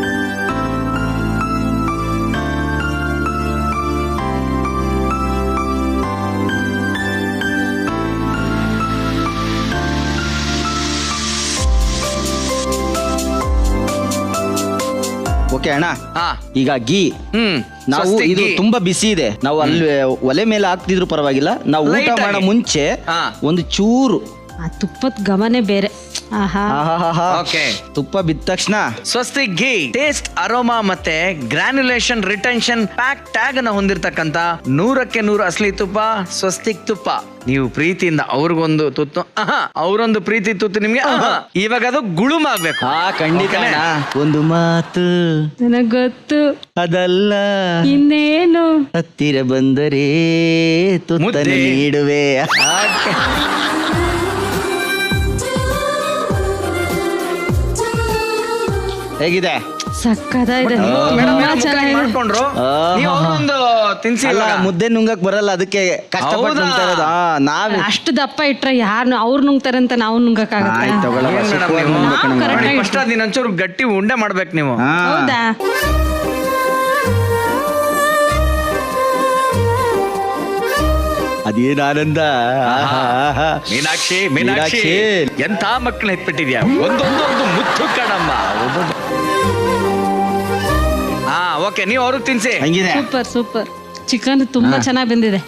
ಓಕೆ ಅಣ್ಣ, ಈಗ ಗೀ ನಾವು ಇದು ತುಂಬಾ ಬಿಸಿ ಇದೆ. ನಾವು ಅಲ್ಲಿ ಒಲೆ ಮೇಲೆ ಹಾಕ್ತಿದ್ರು ಪರವಾಗಿಲ್ಲ. ನಾವು ಊಟ ಮಾಡೋ ಮುಂಚೆ ಒಂದು ಚೂರು ತುಪ್ಪದ ಗಮನೆ ಬೇರೆ. ತುಪ್ಪ ಬಿದ್ದ ತಕ್ಷಣ ಸ್ವಸ್ತಿಕ್ ಘೀ ಟೇಸ್ಟ್, ಅರೋಮಾ ಮತ್ತೆ ಗ್ರಾನ್ಯುಲೇಷನ್ ರಿಟೆನ್ಷನ್ ಪ್ಯಾಕ್ ಟ್ಯಾಗ್ ಅನ್ನ ಹೊಂದಿರತಕ್ಕಂತ 100ಕ್ಕೆ 100 ಅಸಲಿ ತುಪ್ಪ ಸ್ವಸ್ತಿಕ್ ತುಪ್ಪ. ನೀವು ಪ್ರೀತಿಯಿಂದ ಅವ್ರಿಗೊಂದು ತುತ್ತು, ಅವರೊಂದು ಪ್ರೀತಿ ತುತ್ತು ನಿಮ್ಗೆ. ಇವಾಗ ಅದು ಗುಳುಮಾಗ್ಬೇಕು. ಖಂಡಿತ. ಒಂದು ಮಾತು ನನಗೊತ್ತು, ಅದಲ್ಲ ಇನ್ನೇನು, ಹತ್ತಿರ ಬಂದರೆ ತುತ್ತನ್ನು ನೀಡುವೆ. ಹೇಗಿದೆ? ಸಕ್ಕದಾಗಿದೆ ತುಂಬಾ ಚೆನ್ನಾಗಿದೆ ಮಾಡ್ಕೊಂಡ್ರು ನೀವು ಅವ್ರೊಂದು ತಿನ್ಸಿ ಅಲ್ಲ ಮುದ್ದೆ ನುಂಗಕ್ ಬರಲ್ಲ ಅದಕ್ಕೆ ಕಷ್ಟಪಟ್ಟು ನುಂಗ್ತಾ ಇರೋದು. ನಾವೇ ಅಷ್ಟು ದಪ್ಪ ಇಟ್ರೆ ಯಾರು ಅವ್ರು ನುಂಗ್ತಾರೆ ಅಂತ ನಾವು ನುಂಗಕ್ಕಾಗತ್ತೆ? ಆಯ್ತು ತಗೊಳವ, ಏನ್ ಮೇಡಮ್ ಸುಖವಾಗಿ ನೀವು? ನುಂಗ್ಬೇಕು ನಮ್ಗೆ. ಕರೆಕ್ಟ್ ಆಗಿ ಫಸ್ಟ್ ಅದ್ ಒಂಚೂರು ಗಟ್ಟಿ ಉಂಡೆ ಮಾಡ್ಬೇಕು ನೀವು. ಹಾ. ಹೌದಾ? ಅದೇನ್ ಆನಂದ. ಮೀನಾಕ್ಷಿ ಮೀನಾಕ್ಷಿ ಎಂತ ಮಕ್ಕಳು ಎತ್ಬಿಟ್ಟಿದ್ಯಾ, ಒಂದೊಂದು ಮುತ್ತು ಕಣಮ್ಮ. ಹಾ ಓಕೆ, ನೀವು ಅವ್ರಿಗೆ ತಿನ್ಸಿ. ಹಂಗಿದೆ ಸೂಪರ್ ಸೂಪರ್. ಚಿಕನ್ ತುಂಬಾ ಚೆನ್ನಾಗಿ ಬಂದಿದೆ.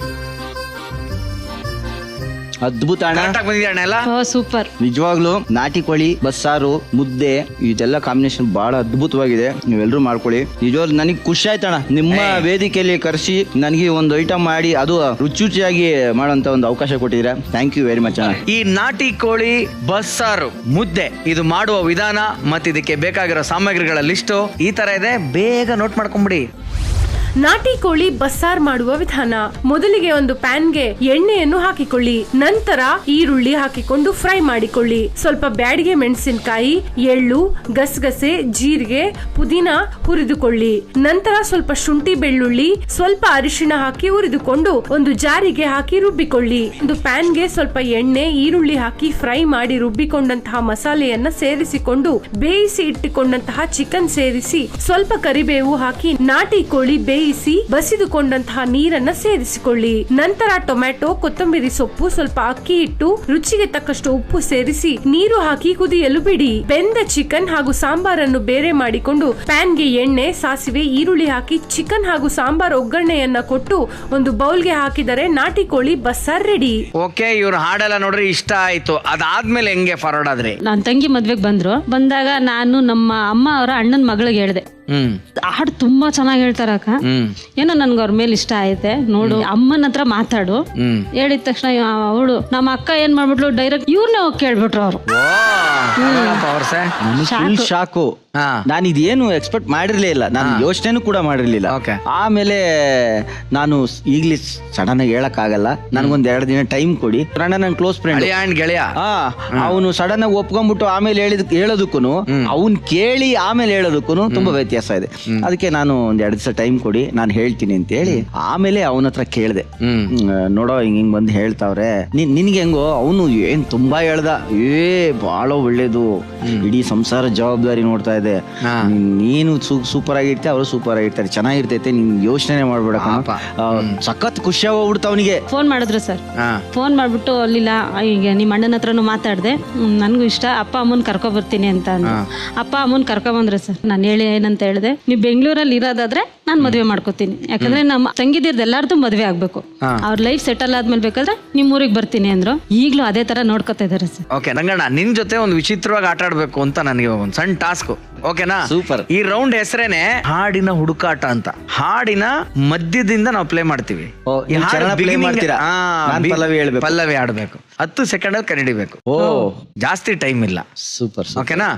ಅದ್ಭುತ ಅಣ್ಣ, ಕರೆಕ್ಟಾಗಿ ಬಂದಿದೆ ಅಣ್ಣ ಎಲ್ಲ. ಸೂಪರ್. ನಿಜವಾಗ್ಲು ನಾಟಿ ಕೋಳಿ ಬಸ್ಸಾರು ಮುದ್ದೆ ಇದೆಲ್ಲ ಕಾಂಬಿನೇಷನ್ ಬಹಳ ಅದ್ಭುತವಾಗಿದೆ. ನೀವೆಲ್ಲರೂ ಮಾಡ್ಕೊಳ್ಳಿ. ನಿಜವಾಗ್ಲು ನನಗೆ ಖುಷಿ ಆಯ್ತಣ್ಣ, ನಿಮ್ಮ ವೇದಿಕೆಯಲ್ಲಿ ಕರೆಸಿ ನನಗೆ ಒಂದು ಐಟಮ್ ಮಾಡಿ ಅದು ರುಚಿಯಾಗಿ ಮಾಡೋಂತ ಒಂದು ಅವಕಾಶ ಕೊಟ್ಟಿದ್ದೀರಾ. ಥ್ಯಾಂಕ್ ಯು ವೆರಿ ಮಚ್ ಅಣ್ಣ. ಈ ನಾಟಿ ಕೋಳಿ ಬಸ್ಸಾರು ಮುದ್ದೆ ಇದು ಮಾಡುವ ವಿಧಾನ ಮತ್ತೆ ಇದಕ್ಕೆ ಬೇಕಾಗಿರೋ ಸಾಮಗ್ರಿಗಳ ಲಿಸ್ಟು ಈ ತರ ಇದೆ, ಬೇಗ ನೋಟ್ ಮಾಡ್ಕೊಂಬಿಡಿ. ನಾಟಿ ಕೋಳಿ ಬಸ್ಸಾರ್ ಮಾಡುವ ವಿಧಾನ: ಮೊದಲಿಗೆ ಒಂದು ಪ್ಯಾನ್ಗೆ ಎಣ್ಣೆಯನ್ನು ಹಾಕಿಕೊಳ್ಳಿ. ನಂತರ ಈರುಳ್ಳಿ ಹಾಕಿಕೊಂಡು ಫ್ರೈ ಮಾಡಿಕೊಳ್ಳಿ. ಸ್ವಲ್ಪ ಬ್ಯಾಡಿಗೆ ಮೆಣಸಿನಕಾಯಿ, ಎಳ್ಳು, ಗಸಗಸೆ, ಜೀರಿಗೆ, ಪುದೀನ ಹುರಿದುಕೊಳ್ಳಿ. ನಂತರ ಸ್ವಲ್ಪ ಶುಂಠಿ ಬೆಳ್ಳುಳ್ಳಿ, ಸ್ವಲ್ಪ ಅರಿಶಿಣ ಹಾಕಿ ಹುರಿದುಕೊಂಡು ಒಂದು ಜಾರಿಗೆ ಹಾಕಿ ರುಬ್ಬಿಕೊಳ್ಳಿ. ಒಂದು ಪ್ಯಾನ್ಗೆ ಸ್ವಲ್ಪ ಎಣ್ಣೆ, ಈರುಳ್ಳಿ ಹಾಕಿ ಫ್ರೈ ಮಾಡಿ ರುಬ್ಬಿಕೊಂಡಂತಹ ಮಸಾಲೆಯನ್ನ ಸೇರಿಸಿಕೊಂಡು ಬೇಯಿಸಿ ಇಟ್ಟುಕೊಂಡಂತಹ ಚಿಕನ್ ಸೇರಿಸಿ ಸ್ವಲ್ಪ ಕರಿಬೇವು ಹಾಕಿ ನಾಟಿ ಕೋಳಿ ಬಸಿದುಕೊಂಡಂತಹ ನೀರನ್ನ ಸೇರಿಸಿಕೊಳ್ಳಿ. ನಂತರ ಟೊಮ್ಯಾಟೊ, ಕೊತ್ತಂಬರಿ ಸೊಪ್ಪು, ಸ್ವಲ್ಪ ಅಕ್ಕಿ ಹಿಟ್ಟು, ರುಚಿಗೆ ತಕ್ಕಷ್ಟು ಉಪ್ಪು ಸೇರಿಸಿ ನೀರು ಹಾಕಿ ಕುದಿಯಲು ಬಿಡಿ. ಬೆಂದ ಚಿಕನ್ ಹಾಗೂ ಸಾಂಬಾರನ್ನು ಬೇರೆ ಮಾಡಿಕೊಂಡು ಪ್ಯಾನ್ಗೆ ಎಣ್ಣೆ, ಸಾಸಿವೆ, ಈರುಳ್ಳಿ ಹಾಕಿ ಚಿಕನ್ ಹಾಗೂ ಸಾಂಬಾರ್ ಒಗ್ಗರಣೆಯನ್ನ ಕೊಟ್ಟು ಒಂದು ಬೌಲ್ಗೆ ಹಾಕಿದರೆ ನಾಟಿ ಕೋಳಿ ಬಸ್ಸಾರ್ ರೆಡಿ. ಓಕೆ, ಇವ್ರ ಹಾಡೆಲ್ಲ ನೋಡ್ರಿ ಇಷ್ಟ ಆಯ್ತು. ಅದಾದ್ಮೇಲೆ ಹೆಂಗೆ ಫಾರ್ವರ್ಡ್ ಆದ್ರಿ? ನನ್ನ ತಂಗಿ ಮದ್ವೆಗೆ ಬಂದಾಗ ನಾನು ನಮ್ಮ ಅಮ್ಮ ಅವರ ಅಣ್ಣನ ಮಗಳಿಗೆ ಹೇಳ್ದೆ, ಹಾಡು ತುಂಬಾ ಚೆನ್ನಾಗಿ ಹೇಳ್ತಾರ ಅಕ್ಕ, ಏನೋ ನನ್ಗೆ ಅವ್ರ ಮೇಲೆ ಇಷ್ಟ ಆಯ್ತೆ, ನೋಡು ಅಮ್ಮನ ಹತ್ರ ಮಾತಾಡು. ಹೇಳಿದ ತಕ್ಷಣ ಅವಳು ನಮ್ಮ ಅಕ್ಕ ಏನ್ ಮಾಡ್ಬಿಟ್ಲು, ಡೈರೆಕ್ಟ್ ಇವ್ರನ್ನ ಹೋಗಿ ಕೇಳ್ಬಿಟ್ರು ಅವರು. Full shock. ನಾನು ಇದೇನು ಎಕ್ಸ್ಪೆಕ್ಟ್ ಮಾಡಿರ್ಲೇ ಇಲ್ಲ, ನಾನು ಯೋಚನೆನೂ ಕೂಡ ಮಾಡಿರ್ಲಿಲ್ಲ. ಆಮೇಲೆ ನಾನು ಈಗ್ಲಿ ಸಡನ್ ಆಗಿ ಹೇಳಕ್ ಆಗಲ್ಲ, ನನ್ಗೊಂದ್ 2 ದಿನ ಟೈಮ್ ಕೊಡಿ. ನನ್ನ ಕ್ಲೋಸ್ ಫ್ರೆಂಡ್ ಗೆಳೆಯ ಅವನು ಸಡನ್ ಆಗಿ ಒಪ್ಕೊಂಡ್ಬಿಟ್ಟು ಆಮೇಲೆ ಹೇಳೋದಕ್ಕೂ ಅವ್ನ್ ಕೇಳಿ ಆಮೇಲೆ ಹೇಳೋದಕ್ಕೂ ತುಂಬಾ ವ್ಯತ್ಯಾಸ ಇದೆ. ಅದಕ್ಕೆ ನಾನು ಒಂದ್ 2 ದಿವಸ ಟೈಮ್ ಕೊಡಿ, ನಾನು ಹೇಳ್ತೀನಿ ಅಂತ ಹೇಳಿ ಆಮೇಲೆ ಅವನ ಹತ್ರ ಕೇಳ್ದೆ, ನೋಡೋ ಹಿಂಗ್ ಬಂದ್ ಹೇಳ್ತಾವ್ರೆ, ನಿನ್ಗೆ ಹೆಂಗೋ? ಅವನು ಏನ್ ತುಂಬಾ ಹೇಳ್ದ, ಬಹಳ ಒಳ್ಳೇದು, ಇಡೀ ಸಂಸಾರ ಜವಾಬ್ದಾರಿ ನೋಡ್ತಾ ಇದೆ, ನೀನು ಸೂಪರ್ ಆಗಿರ್ತೆ, ಅವರು ಸೂಪರ್ ಆಗಿರ್ತಾರೆ, ಚೆನ್ನಾಗಿರ್ತೈತೆ, ನೀನ್ ಯೋಚನೆ ಮಾಡ್ಬೇಡ. ಸಖತ್ ಖುಷಿ ಹೋಗ್ಬಿಡ್ತ ಅವನಿಗೆ. ಫೋನ್ ಮಾಡಿದ್ರು ಸರ್, ಫೋನ್ ಮಾಡ್ಬಿಟ್ಟು ಅಲ್ಲಿಲ್ಲ, ಈಗ ನಿಮ್ಮ ಅಣ್ಣನ ಹತ್ರನು ಮಾತಾಡ್ದೆ, ನನ್ಗೂ ಇಷ್ಟ, ಅಪ್ಪ ಅಮ್ಮನ್ ಕರ್ಕೊ ಬರ್ತೀನಿ ಅಂತ ಅಂದ್ರು. ಅಪ್ಪ ಅಮ್ಮನ್ ಕರ್ಕೊ ಬಂದ್ರೆ ಸರ್, ನಾನು ಹೇಳಿ ಏನಂತ ಹೇಳಿದೆ, ನೀವು ಬೆಂಗಳೂರಲ್ಲಿ ಇರೋದಾದ್ರೆ ನಾನು ಮದ್ವೆ ಮಾಡ್ಕೋತೀನಿ, ಯಾಕಂದ್ರೆ ನಮ್ಮ ತಂಗಿದಿರ್ದು ಎಲ್ಲಾರ್ದು ಮದ್ವೆ ಆಗ್ಬೇಕು, ಅವ್ರ ಲೈಫ್ ಸೆಟಲ್ ಆದ್ಮೇಲೆ ಬೇಕಾದ್ರೆ ನಿಮ್ ಊರಿಗೆ ಬರ್ತೀನಿ ಅಂದ್ರು. ಈಗ್ಲೂ ಅದೇ ತರ ನೋಡ್ಕೊತಾ ಇದಾರೆ ಸರ್. ಓಕೆ ರಂಗಣ್ಣ, ನಿನ್ ಜೊತೆ ಒಂದು ವಿಚಿತ್ರವಾಗಿ ಆಟ ಆಡ್ಬೇಕು ಅಂತ ನನಗೆ ಒಂದು ಸಣ್ಣ ಟಾಸ್ಕ್. ಓಕೆನಾ? ಸೂಪರ್. ಈ ರೌಂಡ್ ಹೆಸರೇನೆ ಹಾಡಿನ ಹುಡುಕಾಟ ಅಂತ. ಹಾಡಿನ ಮಧ್ಯದಿಂದ ನಾವು ಪ್ಲೇ ಮಾಡ್ತೀವಿ. ಪಲ್ಲವಿ ಆಡ್ಬೇಕು, 10 ಸೆಕೆಂಡ್ ಅಲ್ಲಿ ಕನ್ನಡಿಬೇಕು. ಜಾಸ್ತಿ ಟೈಮ್ ಇಲ್ಲ. ಸೂಪರ್. ಓಕೆನಾ?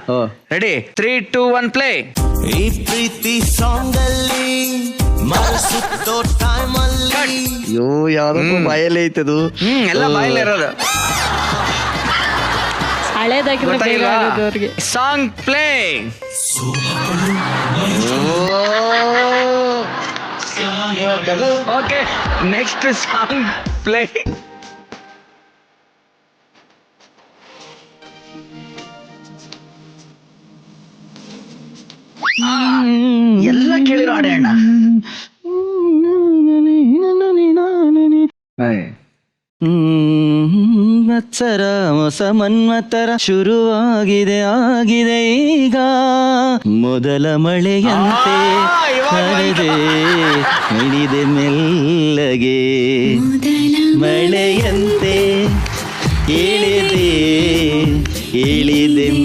ರೆಡಿ? 3, 2, 1 ಪ್ಲೇ. ಈ ಪ್ರೀತಿ ಸಾಂಗ್ ಅಲ್ಲಿ ಮನಸುತ್ತೋ ಟೈಮ್ ಅಲ್ಲಿ ಯಾವ್ದೋ ಬಾಯಲ್ಲೇ ಐತದು. ಎಲ್ಲ ಬಾಯಲ್ಲಿ ಇರೋದು. ಹಳೇದಾಗಿದ್ರೆ ಬೇಗ ಆಗೋದು ಅವ್ರಿಗೆ. Song play. Okay, next song play. ಎಲ್ಲ ಕೇಳಿರೋ ಹಾಡೆ ಅಣ್ಣ. ಮತ್ಸರ ಹೊಸ ಮನ್ಮತರ ಶುರುವಾಗಿದೆ ಆಗಿದೆ ಈಗ, ಮೊದಲ ಮಳೆಯಂತೆ ಹರಿದೆ ಹಿಡಿದೆ ಮೆಲ್ಲಗೆ, ಮಳೆಯಂತೆ ಇಳಿದೆ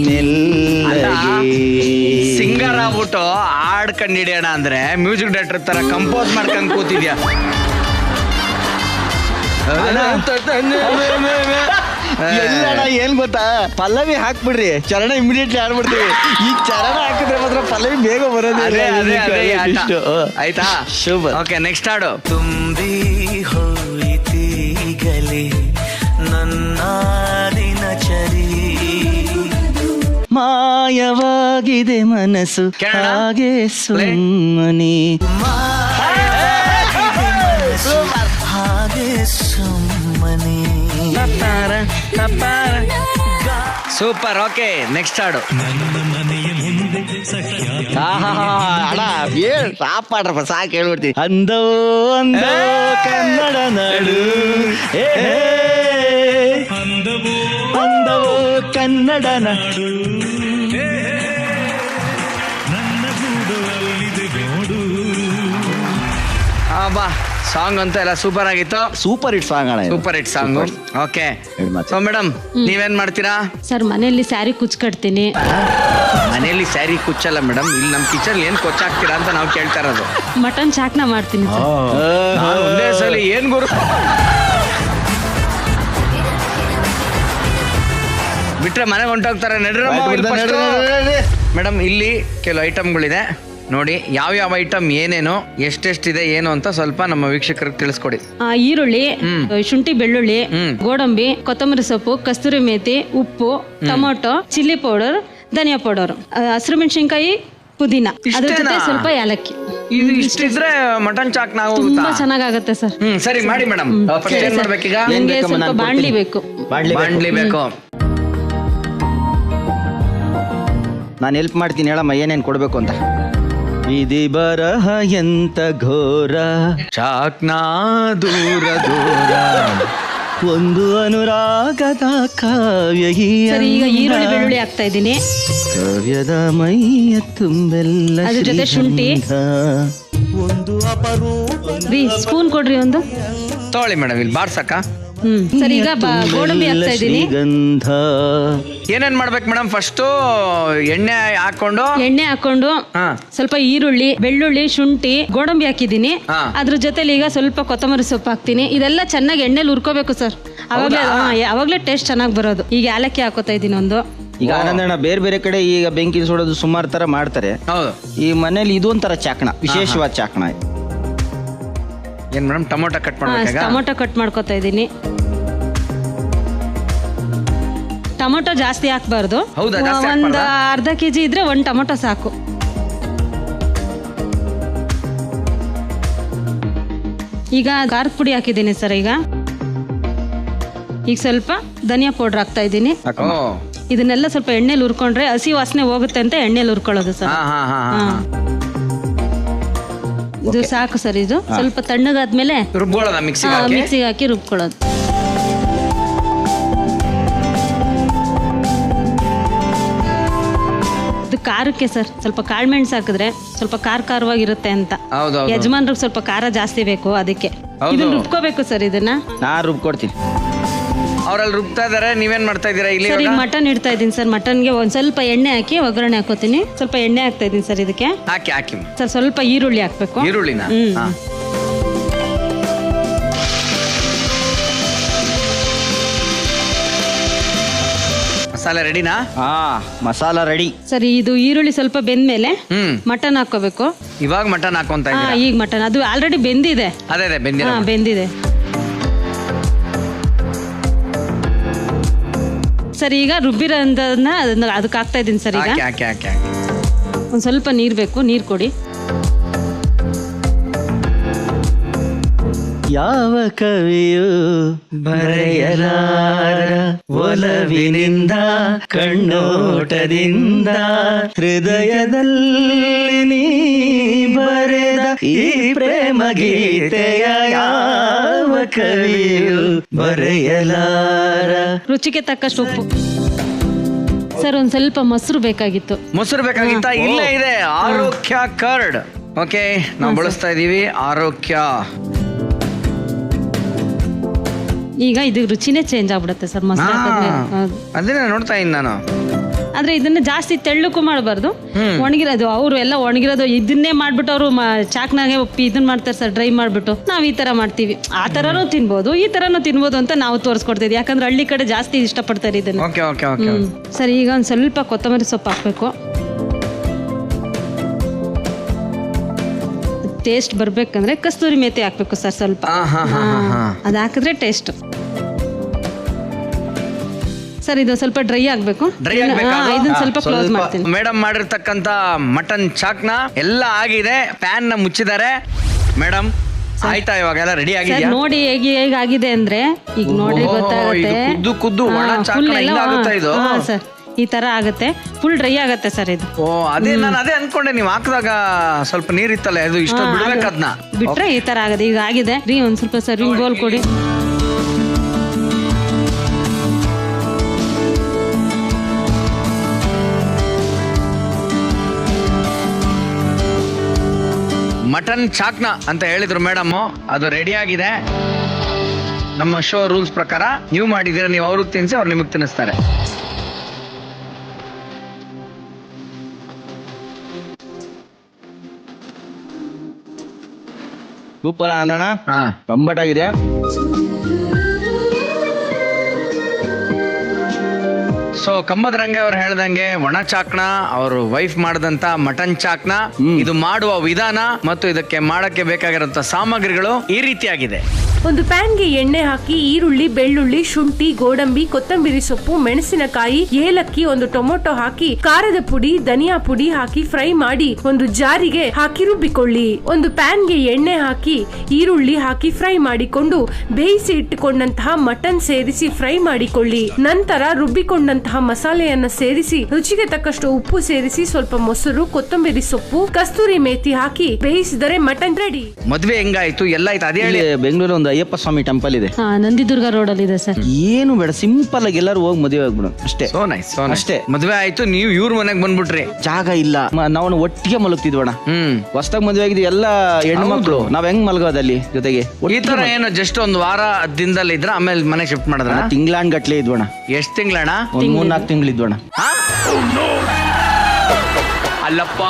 ಮೆಲ್ಲಗೆ. ಸಿಂಗರ್ ಆಗ್ಬಿಟ್ಟು ಹಾಡ್ ಕಂಡಿಡಿಯೋಣ ಅಂದ್ರೆ ಮ್ಯೂಸಿಕ್ ಡೈರೆಕ್ಟರ್ ತರ ಕಂಪೋಸ್ ಮಾಡ್ಕೊಂಡ್ ಕೂತಿದ್ಯಾ. ಏನ್ ಗೊತ್ತಾ, ಪಲ್ಲವಿ ಹಾಕ್ಬಿಡ್ರಿ, ಚರಣ ಇಮಿಡಿಯೇಟ್ಲಿ ಆಡ್ಬಿಡ್ತೀವಿ. ಈ ಚರಣ ಹಾಕಿದ್ರೆ ಮಾತ್ರ ಪಲ್ಲವಿ ಬೇಗ ಬರೋದೇ. ಆಯ್ತಾ? ಸೂಪರ್. ಓಕೆ, ನೆಕ್ಸ್ಟ್ ಹಾಡು. ತುಂಬಿ ಹೋಯಿತೀಗಲೇ ನನ್ನ ದಿನಚರಿ, ಮಾಯವಾ ಆಗಿದೆ ಮನಸ್ಸು ಕೇಳೋಣ? ಹಾಗೆ ಸುಮ್ಮನೆ. ಹಾಗೆ ಸುಮ್ಮನೆ. ಸೂಪರ್. ಓಕೆ, ನೆಕ್ಸ್ಟ್ ಹಾಡು. ಅಣ್ಣ ಏನ್ ಸಾಪ್ ಮಾಡ್ರಪ್ಪ, ಸಾಕು ಹೇಳ್ಬಿಡ್ತೀನಿ. ಅಂದೋ ಅಂದೋ ಕನ್ನಡ ನಾಡು, ಅಂದವೋ ಕನ್ನಡ ನಾಡು. ಬಾ, ಸಾಂಗ್ ಅಂತೂ ಎಲ್ಲ ಸೂಪರ್ ಆಗಿತ್ತು. ಸೂಪರ್ ಹಿಟ್ ಸಾಂಗ್ ಅಣ್ಣ ಇದು. Super hit song. Okay, so madam ನೀವೇನ್ ಮಾಡ್ತೀರಾ? ಸರ್ ಮನೆಯಲ್ಲಿ ಸ್ಯಾರಿ ಕುಚ್ಕಟ್ತೀನಿ. ಮನೆಯಲ್ಲಿ ಸ್ಯಾರಿ ಕುಚ್ಚಲ್ಲ ಮೇಡಮ್, ಇಲ್ಲಿ ನಮ್ ಕಿಚನ್ ಏನ್ ಕೊಚ್ಚಾಕ್ತೀರಾ ಅಂತ ನಾವು ಕೇಳ್ತಾ ಇರೋದು. ಮಟನ್ ಚಾಕ್ನ ಮಾಡ್ತೀನಿ ಸರ್. ನಾನು ಒಂದೇ ಸಲ ಏನ್ ಗುರು ಬಿಟ್ರೆ ಮನೆಗೆ ಹೊಂಟೋಗ್ತಾರೆ. ಮೇಡಮ್ ಇಲ್ಲಿ ಕೆಲವು ಐಟಮ್ಗಳಿದೆ ನೋಡಿ, ಯಾವ ಐಟಮ್ ಏನೇನು ಎಷ್ಟೆಷ್ಟಿದೆ ಏನು ಅಂತ ಸ್ವಲ್ಪ ನಮ್ಮ ವೀಕ್ಷಕರಿಗೆ ತಿಳಿಸ್ಕೊಡಿ. ಈರುಳ್ಳಿ, ಶುಂಠಿ, ಬೆಳ್ಳುಳ್ಳಿ, ಗೋಡಂಬಿ, ಕೊತ್ತಂಬರಿ ಸೊಪ್ಪು, ಕಸ್ತೂರಿ ಮೇಥಿ, ಉಪ್ಪು, ಟೊಮೊಟೊ, ಚಿಲ್ಲಿ ಪೌಡರ್, ಧನಿಯಾ ಪೌಡರ್, ಹಸಿರು ಮೆಣಸಿನ್ಕಾಯಿ, ಪುದೀನ, ಅದ್ರ ಜೊತೆ ಸ್ವಲ್ಪ ಏಲಕ್ಕಿ. ಇದು ಇಷ್ಟಿದ್ರೆ ಮಟನ್ ಚಾಕ್ ನಾವು ತುಂಬಾ ಚೆನ್ನಾಗಾಗತ್ತೆ ಸರ್. ಸರಿ ಮಾಡಿ ಮೇಡಮ್. ಫಸ್ಟ್ ಏನ್ ಮಾಡ್ಬೇಕೀಗ? ನಿಮ್ಗೆ ಸ್ವಲ್ಪ ಬಾಣ್ಲಿ ಬೇಕು. ಬಾಂಡ್ಲಿ ಬೇಕು. ನಾನು ಹೆಲ್ಪ್ ಮಾಡ್ತೀನಿ, ಹೇಳಮ್ಮ ಏನೇನು ಕೊಡ್ಬೇಕು ಅಂತ. ವಿಧಿ ಬರಹ ಎಂತ ಘೋರ, ಚಾಕ್ನಾ ದೂರ ದೂರ, ಒಂದು ಅನುರಾಗದ ಕಾವ್ಯ ಈ ಸರಿ, ಈಗ ಈರುಳ್ಳಿ ಬೆಳ್ಳುಳ್ಳಿ ಹಾಕ್ತಾ ಇದ್ದೀನಿ. ಕಾವ್ಯದ ಮೈಯ ತುಂಬೆಲ್ಲ ಅದ್ರ ಜೊತೆ ಶುಂಠಿ. ಒಂದು ಅಪರೂಪ. ಸ್ಪೂನ್ ಕೊಡ್ರಿ ಒಂದು. ತಗೊಳ್ಳಿ ಮೇಡಮ್, ಇಲ್ಲಿ ಬಾರ್ಸಕ್ಕ. ಸರಿ, ಈಗ ಗೋಡಂಬಿ ಹಾಕ್ತಾ ಇದ್ದೀನಿ. ಗಂಧ. ಏನೇನ್ ಮಾಡ್ಬೇಕು ಮೇಡಮ್? ಫಸ್ಟ್ ಎಣ್ಣೆ ಹಾಕೊಂಡು ಸ್ವಲ್ಪ ಈರುಳ್ಳಿ, ಬೆಳ್ಳುಳ್ಳಿ, ಶುಂಠಿ, ಗೋಡಂಬಿ ಹಾಕಿದ್ದೀನಿ. ಅದ್ರ ಜೊತೆಲಿ ಈಗ ಸ್ವಲ್ಪ ಕೊತ್ತಂಬರಿ ಸೊಪ್ಪು ಹಾಕ್ತೀನಿ. ಇದೆಲ್ಲ ಚೆನ್ನಾಗಿ ಎಣ್ಣೆಲಿ ಹುರ್ಕೋಬೇಕು ಸರ್, ಅವಾಗ್ಲೇ ಟೇಸ್ಟ್ ಚೆನ್ನಾಗಿ ಬರೋದು. ಈಗ ಏಲಕ್ಕಿ ಹಾಕೋತಾ ಇದ್ದೀನಿ ಒಂದು. ಈಗ ಆನಂದಣ್ಣ ಬೇರೆ ಬೇರೆ ಕಡೆ ಈಗ ಬೆಂಕಿ ಸುಡೋದು ಸುಮಾರು ತರ ಮಾಡ್ತಾರೆ. ಈ ಮನೇಲಿ ಇದು ಒಂಥರ ಚಾಕಣ, ವಿಶೇಷವಾದ ಚಾಕಣ. ಏನ್ ಮೇಡಮ್? ಟೊಮೊಟೊ ಕಟ್ ಮಾಡ್ಬೇಕಾ? ಟೊಮೊಟೊ ಕಟ್ ಮಾಡ್ಕೋತಾ ಇದ್ದೀನಿ. ಟೊಮೊಟೊ ಜಾಸ್ತಿ ಹಾಕ್ಬಾರ್ದು. ಒಂದ್ ಅರ್ಧ ಕೆಜಿ ಇದ್ರೆ ಒಂದ್ ಟೊಮೊಟೊ ಸಾಕು. ಈಗ ಖಾರದ ಪುಡಿ ಹಾಕಿದ್ದೀನಿ ಸರ್. ಈಗ ಸ್ವಲ್ಪ ಧನಿಯಾ ಪೌಡರ್ ಹಾಕ್ತಾ ಇದ್ದೀನಿ. ಇದನ್ನೆಲ್ಲ ಸ್ವಲ್ಪ ಎಣ್ಣೆಲಿ ಹುರ್ಕೊಂಡ್ರೆ ಹಸಿ ವಾಸನೆ ಹೋಗುತ್ತೆ ಅಂತ ಎಣ್ಣೆಲಿ ಹುರ್ಕೊಳ್ಳೋದು ಸರ್. ಇದು ಸಾಕು ಸರ್. ಇದು ಸ್ವಲ್ಪ ತಣ್ಣಗಾದ್ಮೇಲೆ ಮಿಕ್ಸಿಗೆ ಹಾಕಿ ರುಬ್ಕೊಳ್ಳೋದು. ಇದು ಖಾರಕ್ಕೆ ಸರ್ ಸ್ವಲ್ಪ ಕಾಳ್ಮೆಣ್ಸು ಹಾಕಿದ್ರೆ ಸ್ವಲ್ಪ ಖಾರವಾಗಿರುತ್ತೆ ಅಂತ. ಯಜಮಾನ್ರಿಗೆ ಸ್ವಲ್ಪ ಖಾರ ಜಾಸ್ತಿ ಬೇಕು, ಅದಕ್ಕೆ ಇದನ್ನ ರುಬ್ಕೋಬೇಕು ಸರ್. ಇದನ್ನ ನಾ ರುಬ್ಕೊಡ್ತೀನಿ. ಅವರಲ್ಲಿ ರುಬ್ತಾ ಇದಾರೆ, ನೀವೇನ್ ಮಾಡ್ತಾ ಇದೀರಾ ಇಲ್ಲಿ? ಸರ್ ಈಗ ಮಟನ್ ಇಡ್ತಾ ಇದ್ದೀನಿ ಸರ್. ಮಟನ್ಗೆ ಒಂದ್ ಸ್ವಲ್ಪ ಎಣ್ಣೆ ಹಾಕಿ ಒಗ್ಗರಣೆ ಹಾಕೋತೀನಿ. ಸ್ವಲ್ಪ ಎಣ್ಣೆ ಹಾಕ್ತಾ ಇದ್ದೀನಿ ಸರ್. ಇದಕ್ಕೆ ಹಾಕಿ ಸರ್ ಸ್ವಲ್ಪ ಈರುಳ್ಳಿ ಹಾಕ್ಬೇಕು. ಈರುಳ್ಳಿನ ಮಸಾಲೆ ರೆಡಿನಾ? ಮಸಾಲ ರೆಡಿ ಸರಿ. ಇದು ಈರುಳ್ಳಿ ಸ್ವಲ್ಪ ಬೆಂದ್ಮೇಲೆ ಮಟನ್ ಹಾಕೋಬೇಕು. ಇವಾಗ ಮಟನ್ ಹಾಕೊಂತ ಇದ್ದೀರಾ? ಈಗ ಮಟನ್ ಅದು ಆಲ್ರೆಡಿ ಬೆಂದಿದೆ. ಅದೇ ಬೆಂದಿದೆ ಸರ್. ಈಗ ರುಬ್ಬಿರೋದನ್ನ ಅದಕ್ಕೆ ಹಾಕ್ತಾ ಇದ್ದೀನಿ ಸರ್. ಈಗ ಒಂದ್ ಸ್ವಲ್ಪ ನೀರ್ ಬೇಕು, ನೀರ್ ಕೊಡಿ. ಯಾವ ಕವಿಯು ಬರೆಯಲಾರ ಒಲವಿನಿಂದ ಕಣ್ಣೋಟದಿಂದ ಹೃದಯದಲ್ಲಿ ನೀ ಬರೆದ ಈ ಪ್ರೇಮ ಗೀತೆಯ ಯಾವ ಕವಿಯು ಬರೆಯಲಾರ. ರುಚಿಗೆ ತಕ್ಕಷ್ಟು ಉಪ್ಪು ಸರ್. ಒಂದ್ ಸ್ವಲ್ಪ ಮೊಸರು ಬೇಕಾಗಿತ್ತು. ಮೊಸರು ಬೇಕಾಗಿತ್ತ? ಇಲ್ಲೇ ಇದೆ ಆರೋಗ್ಯ ಕರ್ಡ್. ಓಕೆ, ನಾವು ಬಳಸ್ತಾ ಇದೀವಿ ಆರೋಗ್ಯ. ಈಗ ಇದು ರುಚಿನೇ ಚೇಂಜ್ ಆಗ್ಬಿಡುತ್ತೆ ಸರ್ ಮೊಸರು ಅದನ್ನ ನೋಡ್ತಾ ಇದ್ದೀನಿ ನಾನು. ಆದ್ರೆ ಇದನ್ನ ಜಾಸ್ತಿ ತೆಳ್ಳಕ್ಕೂ ಮಾಡಬಾರ್ದು. ಒಣಗಿರೋದು ಅವರು ಎಲ್ಲ ಒಣಗಿರೋದು ಇದನ್ನೇ ಮಾಡ್ಬಿಟ್ಟು ಅವರು ಚಾಕ್ನಾಗೆ ಇದನ್ನ ಮಾಡ್ತಾರೆ ಸರ್, ಡ್ರೈ ಮಾಡ್ಬಿಟ್ಟು. ನಾವ್ ಈ ತರ ಮಾಡ್ತೀವಿ. ಆ ತರನೂ ತಿನ್ಬೋದು, ಈ ತರನೂ ತಿನ್ಬೋದು ಅಂತ ನಾವು ತೋರಿಸ್ಕೊಡ್ತೀವಿ. ಯಾಕಂದ್ರೆ ಹಳ್ಳಿ ಕಡೆ ಜಾಸ್ತಿ ಇಷ್ಟಪಡ್ತಾರೆ ಇದನ್ನ. ಸರಿ, ಈಗ ಒಂದ್ ಸ್ವಲ್ಪ ಕೊತ್ತಂಬರಿ ಸೊಪ್ಪು ಹಾಕ್ಬೇಕು. ಟೇಸ್ಟ್ ಬರ್ಬೇಕಂದ್ರೆ ಕಸ್ತೂರಿ ಮೇಥಿ ಹಾಕ್ಬೇಕು ಸರ್ ಸ್ವಲ್ಪ. ಅದ್ ಹಾಕಿದ್ರೆ ಟೇಸ್ಟ್. ಸರ್ ಇದು ಸ್ವಲ್ಪ ಡ್ರೈ ಆಗ್ಬೇಕು. ಡ್ರೈ ಆಗ್ಬೇಕಾ? ಇದನ್ನ ಸ್ವಲ್ಪ ಕ್ಲೋಸ್ ಮಾಡ್ತೀನಿ. ಮೇಡಮ್ ಮಾಡಿರ್ತಕ್ಕಂತ ಮಟನ್ ಚಾಕ್ನ ಎಲ್ಲ ಆಗಿದೆ, ಪ್ಯಾನ್ ನ ಮುಚ್ಚಿದ್ದಾರೆ. ಮೇಡಮ್ ಆಯ್ತಾ, ಇವಾಗೆಲ್ಲ ರೆಡಿ ಆಗಿದೆಯಾ? ನೋಡಿ ಹೇಗೆ ಆಗಿದೆ ಅಂದ್ರೆ ಈಗ ನೋಡಿ ಗೊತ್ತಾಗುತ್ತೆ. ಕುದ್ದು ಒಣ ಚಾಕ್ನ ಹಿಂಗಾಗುತ್ತಾ ಇದು? ಸರ್ ಈ ತರ ಆಗುತ್ತೆ, ಫುಲ್ ಡ್ರೈ ಆಗುತ್ತೆ ಸರ್ ಇದು. ಓ ಅದೇ ನಾನು ಅದೇ ಅನ್ಕೊಂಡೆ, ನೀವು ಹಾಕಿದಾಗ ಸ್ವಲ್ಪ ನೀರಿತ್ತಲ್ಲ, ಇದು ಇಷ್ಟ ಬಿಡ್ಬೇಕು, ಅದನ್ನ ಬಿಟ್ರೆ ಈ ತರ ಆಗುತ್ತೆ. ಈಗ ಆಗಿದೆ ರೀ, ಒಂದ್ ಸ್ವಲ್ಪ ಸರ್ವಿಂಗ್ ಬೌಲ್ ಕೊಡಿ. ಮಟನ್ ಚಾಕ್ನ ಅಂತ ಹೇಳಿದ್ರು ಮೇಡಮ್, ಅದು ರೆಡಿ ಆಗಿದೆ. ನಮ್ಮ ಶೋ ರೂಲ್ಸ್ ಪ್ರಕಾರ ನೀವು ಮಾಡಿದ್ದೀರಾ, ನೀವು ಅವ್ರಿಗೆ ತಿನ್ಸಿ ಅವ್ರು ನಿಮಗೆ ತಿನ್ನಿಸ್ತಾರೆ. ಸೂಪರ್ ಅಣ್ಣ, ಕಂಬಟ್ ಆಗಿದೆ. ಸೊ ಕಂಬದ ರಂಗೆ ಅವ್ರು ಹೇಳ್ದಂಗೆ ಒಣ ಚಾಕ್ನ, ಅವರು ವೈಫ್ ಮಾಡಿದಂತ ಮಟನ್ ಚಾಕ್ನ, ಇದು ಮಾಡುವ ವಿಧಾನ ಮತ್ತು ಇದಕ್ಕೆ ಮಾಡಕ್ಕೆ ಬೇಕಾಗಿರುವಂತ ಸಾಮಗ್ರಿಗಳು ಈ ರೀತಿಯಾಗಿದೆ. ಒಂದು ಪ್ಯಾನ್ಗೆ ಎಣ್ಣೆ ಹಾಕಿ ಈರುಳ್ಳಿ, ಬೆಳ್ಳುಳ್ಳಿ, ಶುಂಠಿ, ಗೋಡಂಬಿ, ಕೊತ್ತಂಬರಿ ಸೊಪ್ಪು, ಮೆಣಸಿನಕಾಯಿ, ಏಲಕ್ಕಿ, ಒಂದು ಟೊಮೊಟೊ ಹಾಕಿ ಖಾರದ ಪುಡಿ, ಧನಿಯಾ ಪುಡಿ ಹಾಕಿ ಫ್ರೈ ಮಾಡಿ ಒಂದು ಜಾರಿಗೆ ಹಾಕಿ ರುಬ್ಬಿಕೊಳ್ಳಿ. ಒಂದು ಪ್ಯಾನ್ಗೆ ಎಣ್ಣೆ ಹಾಕಿ ಈರುಳ್ಳಿ ಹಾಕಿ ಫ್ರೈ ಮಾಡಿಕೊಂಡು ಬೇಯಿಸಿ ಇಟ್ಟುಕೊಂಡಂತಹ ಮಟನ್ ಸೇರಿಸಿ ಫ್ರೈ ಮಾಡಿಕೊಳ್ಳಿ. ನಂತರ ರುಬ್ಬಿಕೊಂಡಂತಹ ಮಸಾಲೆಯನ್ನ ಸೇರಿಸಿ ರುಚಿಗೆ ತಕ್ಕಷ್ಟು ಉಪ್ಪು ಸೇರಿಸಿ ಸ್ವಲ್ಪ ಮೊಸರು, ಕೊತ್ತಂಬರಿ ಸೊಪ್ಪು, ಕಸ್ತೂರಿ ಮೇಥಿ ಹಾಕಿ ಬೇಯಿಸಿದರೆ ಮಟನ್ ರೆಡಿ. ಮದ್ವೆ ಹೆಂಗಾಯ್ತು ಎಲ್ಲ ಆಯ್ತು ಅದೇ ಹೇಳಿ. ಬೆಂಗಳೂರು ಒಂದು ಅಯ್ಯಪ್ಪ ಸ್ವಾಮಿ ಟೆಂಪಲ್ ಇದೆ, ನಂದಿದುರ್ಗ ರೋಡ್ ಅಲ್ಲಿ ಇದೆ ಸರ್. ಏನು ಬೇಡ, ಸಿಂಪಲ್ ಆಗಿ ಎಲ್ಲರೂ ಹೋಗಿ ಮದುವೆ ಆಗ್ಬಿಡು ಅಷ್ಟೇ. ಸೋ ನೈಸ್ ಅಷ್ಟೇ. ಮದ್ವೆ ಆಯ್ತು, ನೀವು ಇವ್ರ ಮನೆಗ್ ಬಂದ್ಬಿಟ್ರಿ, ಜಾಗ ಇಲ್ಲ, ನಾವು ಒಟ್ಟಿಗೆ ಮಲಗ್ತಿದ್ವಣ. ಹೊಸದಾಗಿ ಮದುವೆ ಆಗಿದ್ವಿ ಎಲ್ಲ ಹೆಣ್ಣು ಮಕ್ಕಳು, ನಾವ್ ಹೆಂಗ್ ಮಲಗೋದಲ್ಲಿ ಜೊತೆಗೆ. ಈ ತರ ಏನು ಜಸ್ಟ್ ಒಂದ್ ವಾರ ದಿನದಲ್ಲಿ ಇದ್ರ ಆಮೇಲೆ ಮನೆ ಶಿಫ್ಟ್ ಮಾಡಿದ್ರ? ತಿಂಗ್ಳಾನ್ ಗಟ್ಲೆ ಇದ್ವಣ. ಎಷ್ಟ್ ತಿಂಗಳಣ್ಣ? ಒಂದ್ 3-4 ತಿಂಗಳಿದ್ವಣ. ಅಲ್ಲಪ್ಪ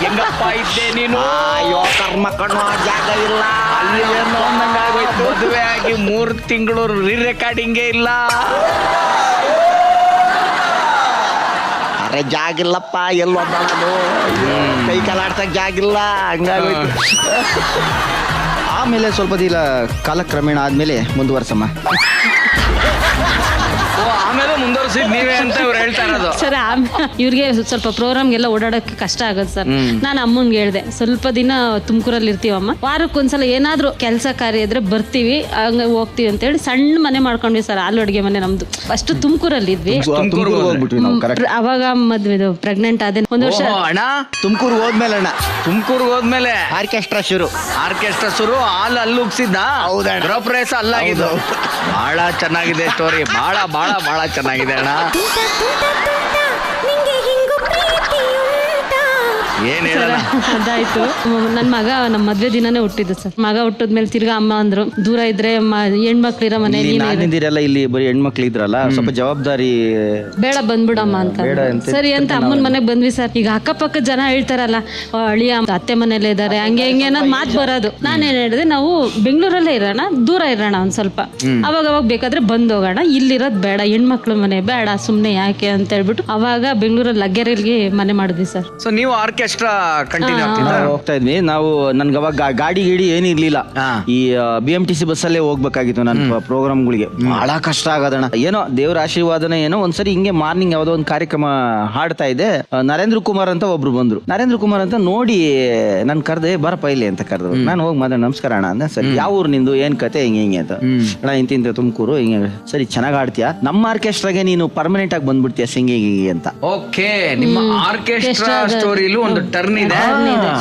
ಹೆಂಗಪ್ಪ ಇದ್ದೆ ನೀನು? ಅಯ್ಯೋ ಕರ್ಮ ಕಣ್ಣು, ಜಾಗ ಇಲ್ಲ. ಮದುವೆ ಆಗಿ 3 ತಿಂಗಳು ರೀ ರೆಕಾರ್ಡಿಂಗೇ ಇಲ್ಲ. ಅರೆ ಜಾಗಿಲ್ಲಪ್ಪ, ಎಲ್ಲೊಂದು ಕೈ ಕಾಲಾಡ್ಸಕ್ ಜಾಗಿಲ್ಲ, ಹಂಗಾಗೋಯ್ತು. ಆಮೇಲೆ ಸ್ವಲ್ಪ ದಿನ ಕಾಲಕ್ರಮೇಣ ಆದ್ಮೇಲೆ ಮುಂದುವರ್ಸಮ್ಮ. ಆಮೇಲೆ ಮುಂದುವರ್ಸಿದ್ ನೀವೇ ಅಂತ ಇವ್ರು ಹೇಳ್ತಾ ಇರೋದು. ಸರ್ ಇವ್ರಿಗೆ ಸ್ವಲ್ಪ ಪ್ರೋಗ್ರಾಮ್ಗೆಲ್ಲ ಓಡಾಡಕ್ಕೆ ಕಷ್ಟ ಆಗುತ್ತೆ ಸರ್. ನಾನು ಅಮ್ಮಂಗೆ ಹೇಳ್ದೆ, ಸ್ವಲ್ಪ ದಿನ ತುಮಕೂರಲ್ಲಿ ಇರ್ತೀವಮ್ಮ, ವಾರಕ್ಕೊಂದ್ಸಲ ಏನಾದ್ರು ಕೆಲಸ ಕಾರ್ಯ ಇದ್ರೆ ಬರ್ತೀವಿ, ಹಂಗ ಹೋಗ್ತೀವಿ ಅಂತ ಹೇಳಿ ಸಣ್ಣ ಮನೆ ಮಾಡ್ಕೊಂಡ್ವಿ ಸರ್. ಹಾಲು ಅಡುಗೆ ಮನೆ ನಮ್ದು. ಫಸ್ಟ್ ತುಮಕೂರಲ್ಲಿ ಇದ್ವಿ, ಅವಾಗ ಮದ್ವೆ ಪ್ರೆಗ್ನೆಂಟ್ ಆದ 1 ವರ್ಷ. ಅಣ್ಣ ತುಮಕೂರು ಹೋದ್ಮೇಲೆ ಅಣ್ಣ, ತುಮಕೂರು ಹೋದ್ಮೇಲೆ ಆರ್ಕೆಸ್ಟ್ರಾ ಶುರು, ಹಾಲು ಅಲ್ಲಿ ಉಗ್ಸಿದ್ದ. ಗೃಹಪ್ರವೇಶ ಅಲ್ಲಾಗಿದ್ದು. ಬಹಳ ಚೆನ್ನಾಗಿದೆ ಸ್ಟೋರಿ, ಬಹಳ ಬಹಳ ಬಹಳ ಚೆನ್ನಾಗಿದೆ ಅಣ್ಣ. ಏನ್ ಹೇಳೋಣ, ಅದಾಯ್ತು. ನನ್ ಮಗ ನಮ್ಮ ಮದ್ವೆ ದಿನಾನೇ ಹುಟ್ಟಿದ್ದು ಸರ್. ಮಗ ಹುಟ್ಟಿದ್ಮೇಲೆ ತಿರ್ಗಾ ಅಮ್ಮ ಅಂದ್ರು, ದೂರ ಇದ್ರೆ ಹೆಣ್ಮಕ್ಳಿರೋ ಮನೆ ನಾನಿದ್ದೀರಲ್ಲ, ಇಲ್ಲಿ ಬರೀ ಹೆಣ್ಮಕ್ಳು ಇದ್ರಲ್ಲ, ಸ್ವಲ್ಪ ಜವಾಬ್ದಾರಿ ಬೇಡ ಬಂದ್ಬಿಡಮ್ಮ ಅಂತ ಸರಿ ಅಂತ ಅಮ್ಮನ ಮನೆಗ್ ಬಂದ್ವಿ ಸರ್. ಈಗ ಅಕ್ಕಪಕ್ಕ ಜನ ಹೇಳ್ತಾರಲ್ಲ, ಅಳಿಯ ಅತ್ತೆ ಮನೇಲೆ ಇದಾರೆ, ಹಂಗೆ ಹಿಂಗೆ ಅನ್ನೋದು ಮಾತು ಬರೋದು. ನಾನೇನ್ ಹೇಳಿದೆ, ನಾವು ಬೆಂಗಳೂರಲ್ಲೇ ಇರೋಣ, ದೂರ ಇರೋಣ ಒಂದ್ ಸ್ವಲ್ಪ, ಅವಾಗ ಬೇಕಾದ್ರೆ ಬಂದ್ ಹೋಗೋಣ, ಇಲ್ಲಿರೋದ್ ಬೇಡ, ಹೆಣ್ಮಕ್ಳು ಮನೆ ಬೇಡ, ಸುಮ್ನೆ ಯಾಕೆ ಅಂತ ಹೇಳ್ಬಿಟ್ಟು ಅವಾಗ ಬೆಂಗಳೂರಲ್ಲಿ ಲಗ್ಗೆರೆಲ್ಗೆ ಮನೆ ಮಾಡಿದ್ವಿ ಸರ್. ಸೊ ನೀವು ಆರ್ಕೆಸ್ಟ್ರಾ ಕಂಟಿನ್ಯೂ ಹೋಗ್ತಾ ಇದ್ವಿ ನಾವು. ನನ್ಗೆ ಅವಾಗ ಗಾಡಿ ಏನು ಇರ್ಲಿಲ್ಲ, ಈ BMTC ಬಸ್ಸಲ್ಲೇ ಹೋಗ್ಬೇಕಾಗಿತ್ತು ನನ್ನ ಪ್ರೋಗ್ರಾಮ್ಗಳಿಗೆ. ಬಹಳ ಕಷ್ಟ ಆಗೋದಣ್ಣ. ಏನೋ ದೇವ್ರ ಆಶೀರ್ವಾದನ ಏನೋ ಒಂದ್ಸರಿ ಹಿಂಗೆ ಮಾರ್ನಿಂಗ್ ಯಾವ್ದೋ ಒಂದು ಕಾರ್ಯಕ್ರಮ ಹಾಡ್ತಾ ಇದೆ, ನರೇಂದ್ರ ಕುಮಾರ್ ಅಂತ ಒಬ್ರು ಬಂದ್ರು. ನರೇಂದ್ರ ಕುಮಾರ್ ಅಂತ ನೋಡಿ ನನ್ ಕರ್ದೆ, ಬರಪ್ಪ ಇಲ್ಲಿ ಅಂತ ಕರೆದ್ರು. ನಾನು ಹೋಗಿ ಮಾತಾಡ, ನಮಸ್ಕಾರ ಅಣ್ಣ ಅಂದ. ಸರಿ ಯಾವ ಊರು ನಿಂದು, ಏನ್ ಕತೆ, ಹಿಂಗೆ ಅಂತ. ಅಣ್ಣ ಇಂತಿಂತ ತುಮಕೂರು, ಹಿಂಗೆ. ಸರಿ ಚೆನ್ನಾಗ್ ಆಡ್ತೀಯಾ, ನಮ್ಮ ಆರ್ಕೆಸ್ಟ್ರಾಗೆ ನೀನು ಪರ್ಮನೆಂಟ್ ಆಗಿ ಬಂದ್ಬಿಡ್ತೀಯ ಸಿಂಗಿಂಗ್ ಅಂತ. ಓಕೆ, ನಿಮ್ಮ ಆರ್ಕೆಸ್ಟ್ರಾ ಸ್ಟೋರಿಲೂ ಒಂದು ಟರ್ನ್ ಇದೆ.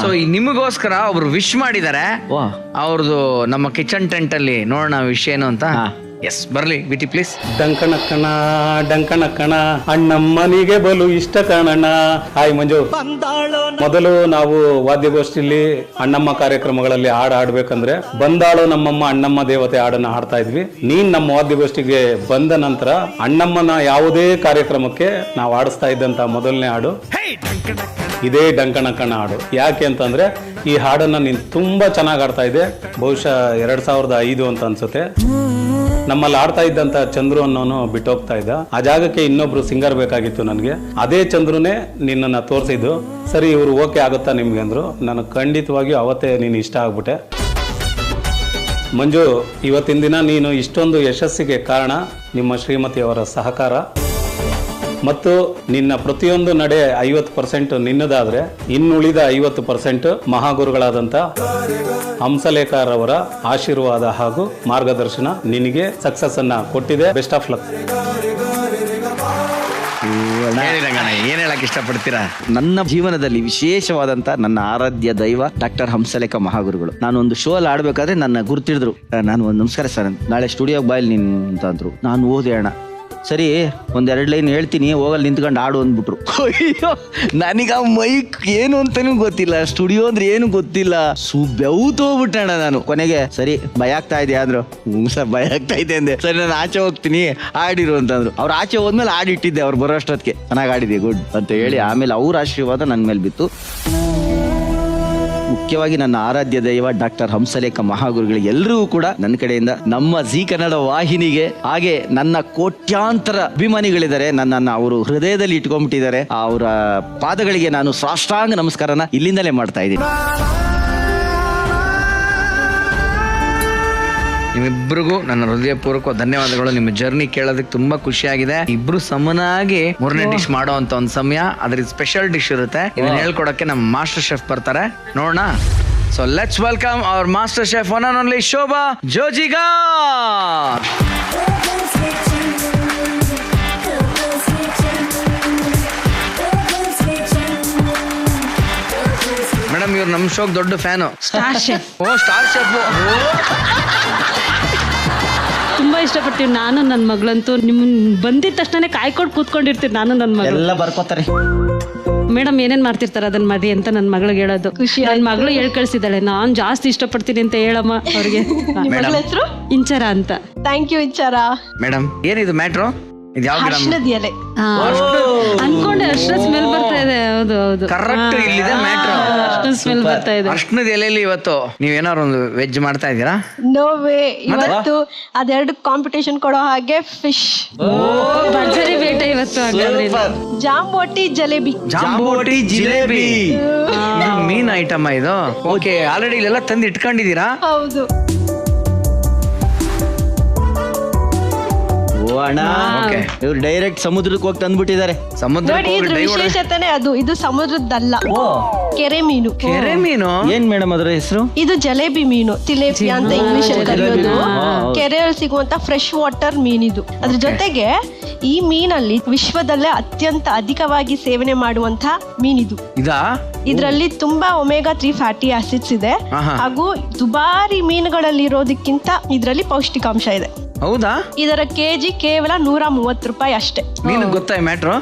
ಸೊ ನಿಮಗೋಸ್ಕರ ಒಬ್ರು ವಿಶ್ ಮಾಡಿದ್ದಾರೆ, ಅವ್ರದ್ದು ನಮ್ಮ ಕಿಚನ್ ಟೆಂಟ್ ಅಲ್ಲಿ. ನೋಡೋಣ ವಿಶ್ ಏನು ಅಂತ. ಎಸ್, ಬರ್ಲಿ ಬಿಟಿ ಪ್ಲೀಸ್. ಡಂಕಣಕ್ಕಣ ಡಂಕಣಕ್ಕಣ ಅಣ್ಣಮ್ಮನಿಗೆ ಬಲು ಇಷ್ಟ ಕಾಣಣ್ಣ. ಹಾಯ್ ಮಂಜು. ಮೊದಲು ನಾವು ವಾದ್ಯಗೋಷ್ಠಿಯಲ್ಲಿ ಅಣ್ಣಮ್ಮ ಕಾರ್ಯಕ್ರಮಗಳಲ್ಲಿ ಹಾಡು ಹಾಡ್ಬೇಕಂದ್ರೆ ಬಂದಾಳು ನಮ್ಮಮ್ಮ ಅಣ್ಣಮ್ಮ ದೇವತೆ ಹಾಡನ್ನ ಹಾಡ್ತಾ ಇದ್ವಿ. ನೀನ್ ನಮ್ಮ ವಾದ್ಯಗೋಷ್ಠಿಗೆ ಬಂದ ನಂತರ ಅಣ್ಣಮ್ಮನ ಯಾವುದೇ ಕಾರ್ಯಕ್ರಮಕ್ಕೆ ನಾವು ಆಡಿಸ್ತಾ ಇದ್ದಂತ ಮೊದಲನೇ ಹಾಡು ಇದೇ ಡಂಕಣಕ್ಕಣ ಹಾಡು. ಯಾಕೆ ಅಂತಂದ್ರೆ ಈ ಹಾಡನ್ನ ನೀನ್ ತುಂಬಾ ಚೆನ್ನಾಗಿ ಆಡ್ತಾ ಇದ್ದೆ. ಬಹುಶಃ 2005 ಅಂತ ಅನ್ಸುತ್ತೆ. ನಮ್ಮಲ್ಲಿ ಆಡ್ತಾ ಇದ್ದಂತ ಚಂದ್ರು ಅನ್ನೋನು ಬಿಟ್ಟೋಗ್ತಾ ಇದ್ದ. ಆ ಜಾಗಕ್ಕೆ ಇನ್ನೊಬ್ರು ಸಿಂಗರ್ ಬೇಕಾಗಿತ್ತು ನನಗೆ. ಅದೇ ಚಂದ್ರುನೇ ನಿನ್ನನ್ನ ತೋರಿಸಿದ್ದು. ಸರಿ ಇವ್ರು ಓಕೆ ಆಗುತ್ತಾ ನಿಮ್ಗೆ ಅಂದ್ರು. ನನಗೆ ಖಂಡಿತವಾಗಿಯೂ ಅವತ್ತೇ ನೀನು ಇಷ್ಟ ಆಗ್ಬಿಟ್ಟೆ. ಮಂಜು, ಇವತ್ತಿನ ದಿನ ನೀನು ಇಷ್ಟೊಂದು ಯಶಸ್ಸಿಗೆ ಕಾರಣ ನಿಮ್ಮ ಶ್ರೀಮತಿಯವರ ಸಹಕಾರ ಮತ್ತು ನಿನ್ನ ಪ್ರತಿಯೊಂದು ನಡೆ 50% ನಿನ್ನದಾದ್ರೆ ಇನ್ನುಳಿದ 50% ಮಹಾಗುರುಗಳಾದಂಥ ಹಂಸಲೇಖರವರ ಆಶೀರ್ವಾದ ಹಾಗೂ ಮಾರ್ಗದರ್ಶನ ನಿನಗೆ ಸಕ್ಸಸ್ ಅನ್ನ ಕೊಟ್ಟಿದೆ. Best of luck. ಏನ್ ಹೇಳಕ್ ಇಷ್ಟಪಡ್ತೀರಾ? ನನ್ನ ಜೀವನದಲ್ಲಿ ವಿಶೇಷವಾದಂತ ನನ್ನ ಆರಾಧ್ಯ ದೈವ ಡಾಕ್ಟರ್ ಹಂಸಲೇಖ ಮಹಾಗುರುಗಳು. ನಾನು ಒಂದು ಶೋ ಅಲ್ಲಿ ಆಡ್ಬೇಕಾದ್ರೆ ನನ್ನ ಗುರ್ತಿಡಿದ್ರು. ನಾನು ಒಂದು ನಮಸ್ಕಾರ ಸರ್, ನಾಳೆ ಸ್ಟುಡಿಯೋಗೆ ಬಾಯಲ್ಲಿ ನೀನು ಅಂತ ಅಂದ್ರು. ನಾನು ಓದೆ ಅಣ್ಣ, ಸರಿ ಒಂದೆರಡು ಲೈನ್ ಹೇಳ್ತೀನಿ, ಹೋಗಲ್ಲಿ ನಿಂತ್ಕೊಂಡು ಆಡು ಅಂದ್ಬಿಟ್ರು. ಅಯ್ಯೋ, ನನಗ ಮೈಕ್ ಏನು ಅಂತಾನೂ ಗೊತ್ತಿಲ್ಲ, ಸ್ಟುಡಿಯೋ ಅಂದ್ರೆ ಏನು ಗೊತ್ತಿಲ್ಲ, ಬೆವ್ತೋಗ್ಬಿಟ್ಟಣ ನಾನು. ಕೊನೆಗೆ ಸರಿ ಭಯ ಆಗ್ತಾ ಇದೆ ಅಂದ್ರು. ಸರ್ ಭಯ ಆಗ್ತಾ ಇದೆ ಅಂದೆ. ಸರಿ ನಾನು ಆಚೆ ಹೋಗ್ತೀನಿ ಆಡಿರು ಅಂತಂದ್ರು. ಅವ್ರು ಆಚೆ ಹೋದ್ಮೇಲೆ ಆಡಿಟ್ಟಿದ್ದೆ, ಅವ್ರು ಬರೋ ಅಷ್ಟೊತ್ತಿಗೆ ಚೆನ್ನಾಗಿ ಆಡಿದೆ ಗುಡ್ ಅಂತ ಹೇಳಿ. ಆಮೇಲೆ ಅವ್ರ ಆಶೀರ್ವಾದ ನನ್ನ ಮೇಲೆ ಬಿತ್ತು. ಮುಖ್ಯವಾಗಿ ನನ್ನ ಆರಾಧ್ಯ ದೈವ ಡಾಕ್ಟರ್ ಹಂಸಲೇಖ ಮಹಾಗುರುಗಳಿಗೆ ಎಲ್ಲರಿಗೂ ಕೂಡ ನನ್ನ ಕಡೆಯಿಂದ, ನಮ್ಮ ಜೀ ಕನ್ನಡ ವಾಹಿನಿಗೆ, ಹಾಗೆ ನನ್ನ ಕೋಟ್ಯಾಂತರ ಅಭಿಮಾನಿಗಳಿದ್ದಾರೆ, ನನ್ನನ್ನು ಅವರು ಹೃದಯದಲ್ಲಿ ಇಟ್ಕೊಂಡ್ಬಿಟ್ಟಿದ್ದಾರೆ. ಅವರ ಪಾದಗಳಿಗೆ ನಾನು ಸಾಷ್ಟಾಂಗ ನಮಸ್ಕಾರನ ಇಲ್ಲಿಂದಲೇ ಮಾಡ್ತಾ ಇದ್ದೀನಿ. ನಿಮ್ಮಿಬ್ಬರಿಗೂ ನನ್ನ ಹೃದಯಪೂರ್ವಕ ಧನ್ಯವಾದಗಳು. ನಿಮ್ಮ ಜರ್ನಿ ಕೇಳೋದಕ್ಕೆ ತುಂಬಾ ಖುಷಿಯಾಗಿದೆ. ಇಬ್ರು ಸಮನಾಗಿ ಮೂರನೇ ಡಿಶ್ ಮಾಡೋ ಅಂತ ಒಂದು ಸಮಯ, ಅದ್ರ ಸ್ಪೆಷಲ್ ಡಿಶ್ ಇರುತ್ತೆ. ಇದನ್ನ ಹೇಳ್ಕೊಡಕ್ಕೆ ನಮ್ಮ ಮಾಸ್ಟರ್ ಶೆಫ್ ಬರ್ತಾರೆ, ನೋಡೋಣ. So let's welcome our master chef one and only Shobha ಜೋಜಿಗಾ. ಮೇಡಮ್, ಇವ್ರು ನಮ್ಮ ಶೋಕ್ ದೊಡ್ಡ fan. Star chef. Oh, star chef. ತುಂಬಾ ಇಷ್ಟಪಡ್ತೀವಿ ನಾನು ನನ್ನ ಮಗಳಂತೂ. ನಿಮ್ಮನ್ ಬಂದಿದ ತಕ್ಷಣ ಕಾಯ್ಕೊಂಡು ಕೂತ್ಕೊಂಡಿರ್ತೀವಿ ನಾನು ನನ್ನ ಮಗಳು. ಎಲ್ಲ ಬರ್ಕೋತಾರೆ. ಮೇಡಮ್ ಏನೇನ್ ಮಾಡ್ತಿರ್ತಾರೆ ಅದನ್ನ ಮಾಡಿ ಅಂತ ನನ್ನ ಮಗಳಿಗೆ ಹೇಳೋದು. ನನ್ನ ಮಗಳು ಹೇಳ್ ಕಳ್ಸಿದ್ದಾಳೆ, ನಾನ್ ಜಾಸ್ತಿ ಇಷ್ಟಪಡ್ತೀನಿ ಅಂತ ಹೇಳಮ್ಮ ಅವ್ರಿಗೆ. ಹೆಸರು ಇಂಚರ ಅಂತ. Thank you Inchara. ಮೇಡಮ್, ಏನಿದು ಮ್ಯಾಟ್ರು? ಇದು ಯಾವ ಗಿಡ? ಅರ್ಶಿಣದ ಎಲೆ. ಅನ್ಕೊಂಡೆ ಅರ್ಶಿನ ಸ್ಮೆಲ್ ಬರ್ತಾ ಇದೆ. ಹೌದು ಹೌದು, ಕರೆಕ್ಟ್ ಇಲ್ಲಿದೆ ಮ್ಯಾಟ್ರು. ಅರ್ಶಿನ ಸ್ಮೆಲ್ ಬರ್ತಾ ಇದೆ. ಅರ್ಶಿನದ ಎಲೆಯಲ್ಲಿ ಇವತ್ತು ನೀವೇನಾದ್ರು ಒಂದು ವೆಜ್ ಮಾಡ್ತಾ ಇದ್ದೀರಾ? No way. ಇವತ್ತು ಅದೆರಡು ಕಾಂಪಿಟೇಷನ್ ಕೊಡೋ ಹಾಗೆ ಫಿಶ್. ಭರ್ಜರಿ ಬೇಟ ಇವತ್ತು. ಹಾಗಾದ್ರೆ ಜಾಂಬೋಟಿ ಜಲೇಬಿ. ಜಾಂಬೋಟಿ ಜಿಲೇಬಿ. ಇದು ಮೀನ್ ಐಟಮ್ ಇದು. ಓಕೆ, ಆಲ್ರೆಡಿ ಇಲ್ಲೆಲ್ಲ ತಂದು ಇಟ್ಕೊಂಡಿದ್ದೀರಾ? ಹೌದು. ಇವ್ರು ಡೈರೆಕ್ಟ್ ಸಮುದ್ರಕ್ಕೆ ಹೋಗಿ ತಂದ್ಬಿಟ್ಟಿದ್ದಾರೆ. ನೋಡಿ, ಇದ್ರ ವಿಶೇಷತೆನೆ ಅದು. ಇದು ಸಮುದ್ರದ್ದಲ್ಲ, ಕೆರೆ ಮೀನು. ಕೆರೆ ಮೀನು? ಏನ್ ಮೇಡಮ್ ಅದರ ಹೆಸರು? ಇದು ಜಲೇಬಿ ಮೀನು, ತಿಲೇಪಿಯಾ ಅಂತ ಇಂಗ್ಲಿಷ್ ಅಲ್ಲಿ ಕರೆಯೋದು. ಕೆರೆಯಲ್ಲಿ ಸಿಗುವಂತ ಫ್ರೆಶ್ ವಾಟರ್ ಮೀನಿದು. ಅದ್ರ ಜೊತೆಗೆ ಈ ಮೀನಲ್ಲಿ ವಿಶ್ವದಲ್ಲೇ ಅತ್ಯಂತ ಅಧಿಕವಾಗಿ ಸೇವನೆ ಮಾಡುವಂತ ಮೀನಿದು. ಇದರಲ್ಲಿ ತುಂಬಾ ಒಮೆಗಾ 3 ಫ್ಯಾಟಿ ಆಸಿಡ್ಸ್ ಇದೆ. ಹಾಗೂ ದುಬಾರಿ ಮೀನುಗಳಲ್ಲಿ ಇರೋದಕ್ಕಿಂತ ಇದರಲ್ಲಿ ಪೌಷ್ಟಿಕಾಂಶ ಇದೆ. ಹೌದಾ? ಇದರ ಕೆಜಿ ಕೇವಲ 130 ರೂಪಾಯಿ ಅಷ್ಟೇ. ಮೀನು ಗೊತ್ತಾ ಮ್ಯಾಟ್ರು?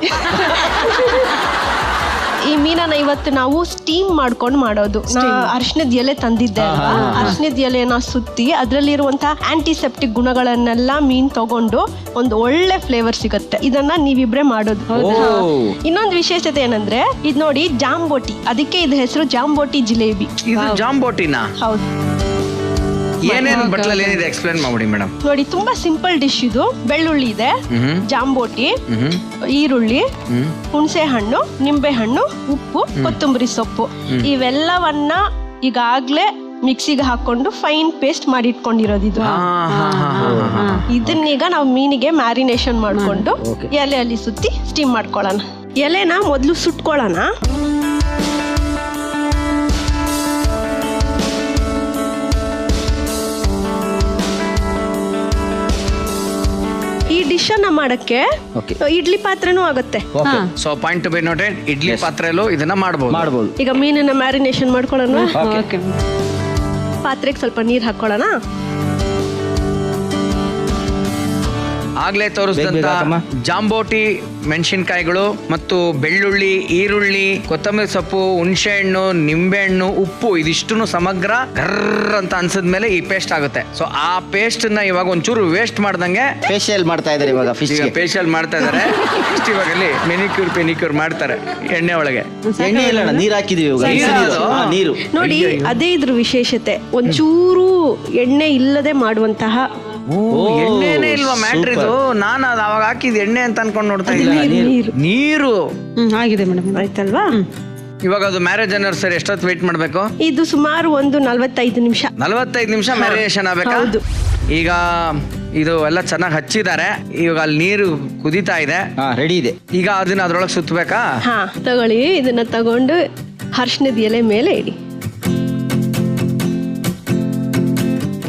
ಈ ಮೀನನ್ನ ಇವತ್ತು ನಾವು ಸ್ಟೀಮ್ ಮಾಡ್ಕೊಂಡು ಮಾಡೋದು. ಅರಿಶಿಣದ ಎಲೆ ತಂದಿದ್ದೆ ಅಲ್ವಾ, ಅರಿಶಿಣದ ಎಲೆನ ಸುತ್ತಿ ಅದರಲ್ಲಿರುವಂತಹ ಆಂಟಿಸೆಪ್ಟಿಕ್ ಗುಣಗಳನ್ನೆಲ್ಲ ಮೀನ್ ತಗೊಂಡು ಒಂದು ಒಳ್ಳೆ ಫ್ಲೇವರ್ ಸಿಗುತ್ತೆ. ಇದನ್ನ ನೀವಿಬ್ರೆ ಮಾಡೋದು. ಇನ್ನೊಂದು ವಿಶೇಷತೆ ಏನಂದ್ರೆ, ಇದ್ ನೋಡಿ ಜಾಂಬೋಟಿ, ಅದಕ್ಕೆ ಇದು ಹೆಸರು ಜಾಂಬೋಟಿ ಜಿಲೇಬಿ. ಜಾಂಬೋಟಿನಾ? ಹೌದು. ಏನೇನು ಬಟ್ಲಲ್ಲಿ ಏನಿದೆ ಎಕ್ಸ್ಪ್ಲೇನ್ ಮಾಡಿ ಮೇಡಮ್. ನೋಡಿ, ತುಂಬಾ ಸಿಂಪಲ್ ಡಿಶ್ ಇದು. ಬೆಳ್ಳುಳ್ಳಿ ಇದೆ, ಜಾಂಬೋಟಿ, ಈರುಳ್ಳಿ, ಹುಣಸೆ ಹಣ್ಣು, ನಿಂಬೆ ಹಣ್ಣು, ಉಪ್ಪು, ಕೊತ್ತಂಬರಿ ಸೊಪ್ಪು, ಇವೆಲ್ಲವನ್ನ ಈಗಾಗ್ಲೇ ಮಿಕ್ಸಿಗೆ ಹಾಕೊಂಡು ಫೈನ್ ಪೇಸ್ಟ್ ಮಾಡಿ ಇಟ್ಕೊಂಡಿರೋದು ಇದು. ಇದನ್ನೀಗ ನಾವು ಮೀನಿಗೆ ಮ್ಯಾರಿನೇಷನ್ ಮಾಡ್ಕೊಂಡು ಎಲೆಯಲ್ಲಿ ಸುತ್ತಿ ಸ್ಟೀಮ್ ಮಾಡ್ಕೊಳ್ಳೋಣ. ಎಲೆನ ಮೊದಲು ಸುಟ್ಕೊಳ್ಳೋಣ. ಈ ಡಿಶ್ ಅನ್ನ ಮಾಡಕ್ಕೆ ಇಡ್ಲಿ ಪಾತ್ರೆನೂ ಆಗುತ್ತೆ. So point to be noted, idli ಪಾತ್ರೆಯಲ್ಲೂ ಇದನ್ನ ಮಾಡಬಹುದು. ಈಗ ಮೀನನ್ನ ಮ್ಯಾರಿನೇಷನ್ ಮಾಡ್ಕೊಳ್ಳೋಣ. ಪಾತ್ರೆಗೆ ಸ್ವಲ್ಪ ನೀರು ಹಾಕೊಳ್ಳೋಣ. ಆಗ್ಲೇ ತೋರಿಸಿದಂತ ಜಾಂಬೋಟಿ ಮೆಣಸಿನಕಾಯಿಗಳು ಮತ್ತು ಬೆಳ್ಳುಳ್ಳಿ, ಈರುಳ್ಳಿ, ಕೊತ್ತಂಬರಿ ಸೊಪ್ಪು, ಹುಣಸೆ ಹಣ್ಣು, ನಿಂಬೆ ಹಣ್ಣು, ಉಪ್ಪು, ಇದಿಷ್ಟು ಸಮಗ್ರ ಗರ್ರ್ ಅಂತ ಅನ್ಸಿದ್ಮೇಲೆ ಈ ಪೇಸ್ಟ್ ಆಗುತ್ತೆ. ಸೊ ಆ ಪೇಸ್ಟ್ ನ ಇವಾಗ ಒಂಚೂರು ವೇಸ್ಟ್ ಮಾಡ್ದಂಗೆ ಫೇಶಿಯಲ್ ಮಾಡ್ತಾ ಇದ್ದಾರೆ. ಇವಾಗ ಫೇಶಿಯಲ್ ಮಾಡ್ತಾ ಇದಾರೆ. ಇವಾಗ ಅಲ್ಲಿ ಮೆನಿಕ್ಯೂರ್ ಮಾಡ್ತಾರೆ ಎಣ್ಣೆ ಒಳಗೆ. ಎಣ್ಣೆ ಇಲ್ಲ, ನೀರ್ ಹಾಕಿದೀವಿ. ನೀರು ನೋಡಿ, ಅದೇ ಇದ್ರ ವಿಶೇಷತೆ. ಒಂಚೂರು ಎಣ್ಣೆ ಇಲ್ಲದೆ ಮಾಡುವಂತಹ. ಎಣ್ಣೆನೇ ಇಲ್ವಾ ಮ್ಯಾಟ್ರ್ ಇದು? ನಾನು ಅದು ಅವಾಗ ಹಾಕಿದ್ ಎಣ್ಣೆ ಅಂತ ಅನ್ಕೊಂಡು ನೋಡ್ತಾ ಇದ್ದೀನಿ. ನೀರು ಆಗಿದೆ ಮೇಡಮ್, ಆಯ್ತಲ್ವಾ? ಇವಾಗ ಅದು ಮ್ಯಾರೇಜ್ ಆನಿವರ್ಸರಿ ಎಷ್ಟೊತ್ತು ವೇಟ್ ಮಾಡ್ಬೇಕು? ಇದು ಸುಮಾರು ಒಂದು 45 ನಿಮಿಷ. 45 ನಿಮಿಷ ಮ್ಯಾರಿನೇಷನ್ ಆಗ್ಬೇಕಾ? ಹೌದು. ಈಗ ಇದು ಎಲ್ಲ ಚೆನ್ನಾಗಿ ಹಚ್ಚಿದ್ದಾರೆ, ಇವಾಗ ಅಲ್ಲಿ ನೀರು ಕುದೀತಾ ಇದೆ, ರೆಡಿ ಇದೆ. ಈಗ ಅದನ್ನ ಅದ್ರೊಳಗೆ ಸುತ್ತಬೇಕಾ? ಹಾ ತಗೊಳ್ಳಿ, ಇದನ್ನ ತಗೊಂಡು ಅರಿಶಿಣದ ಎಲೆ ಮೇಲೆ ಇಡಿ.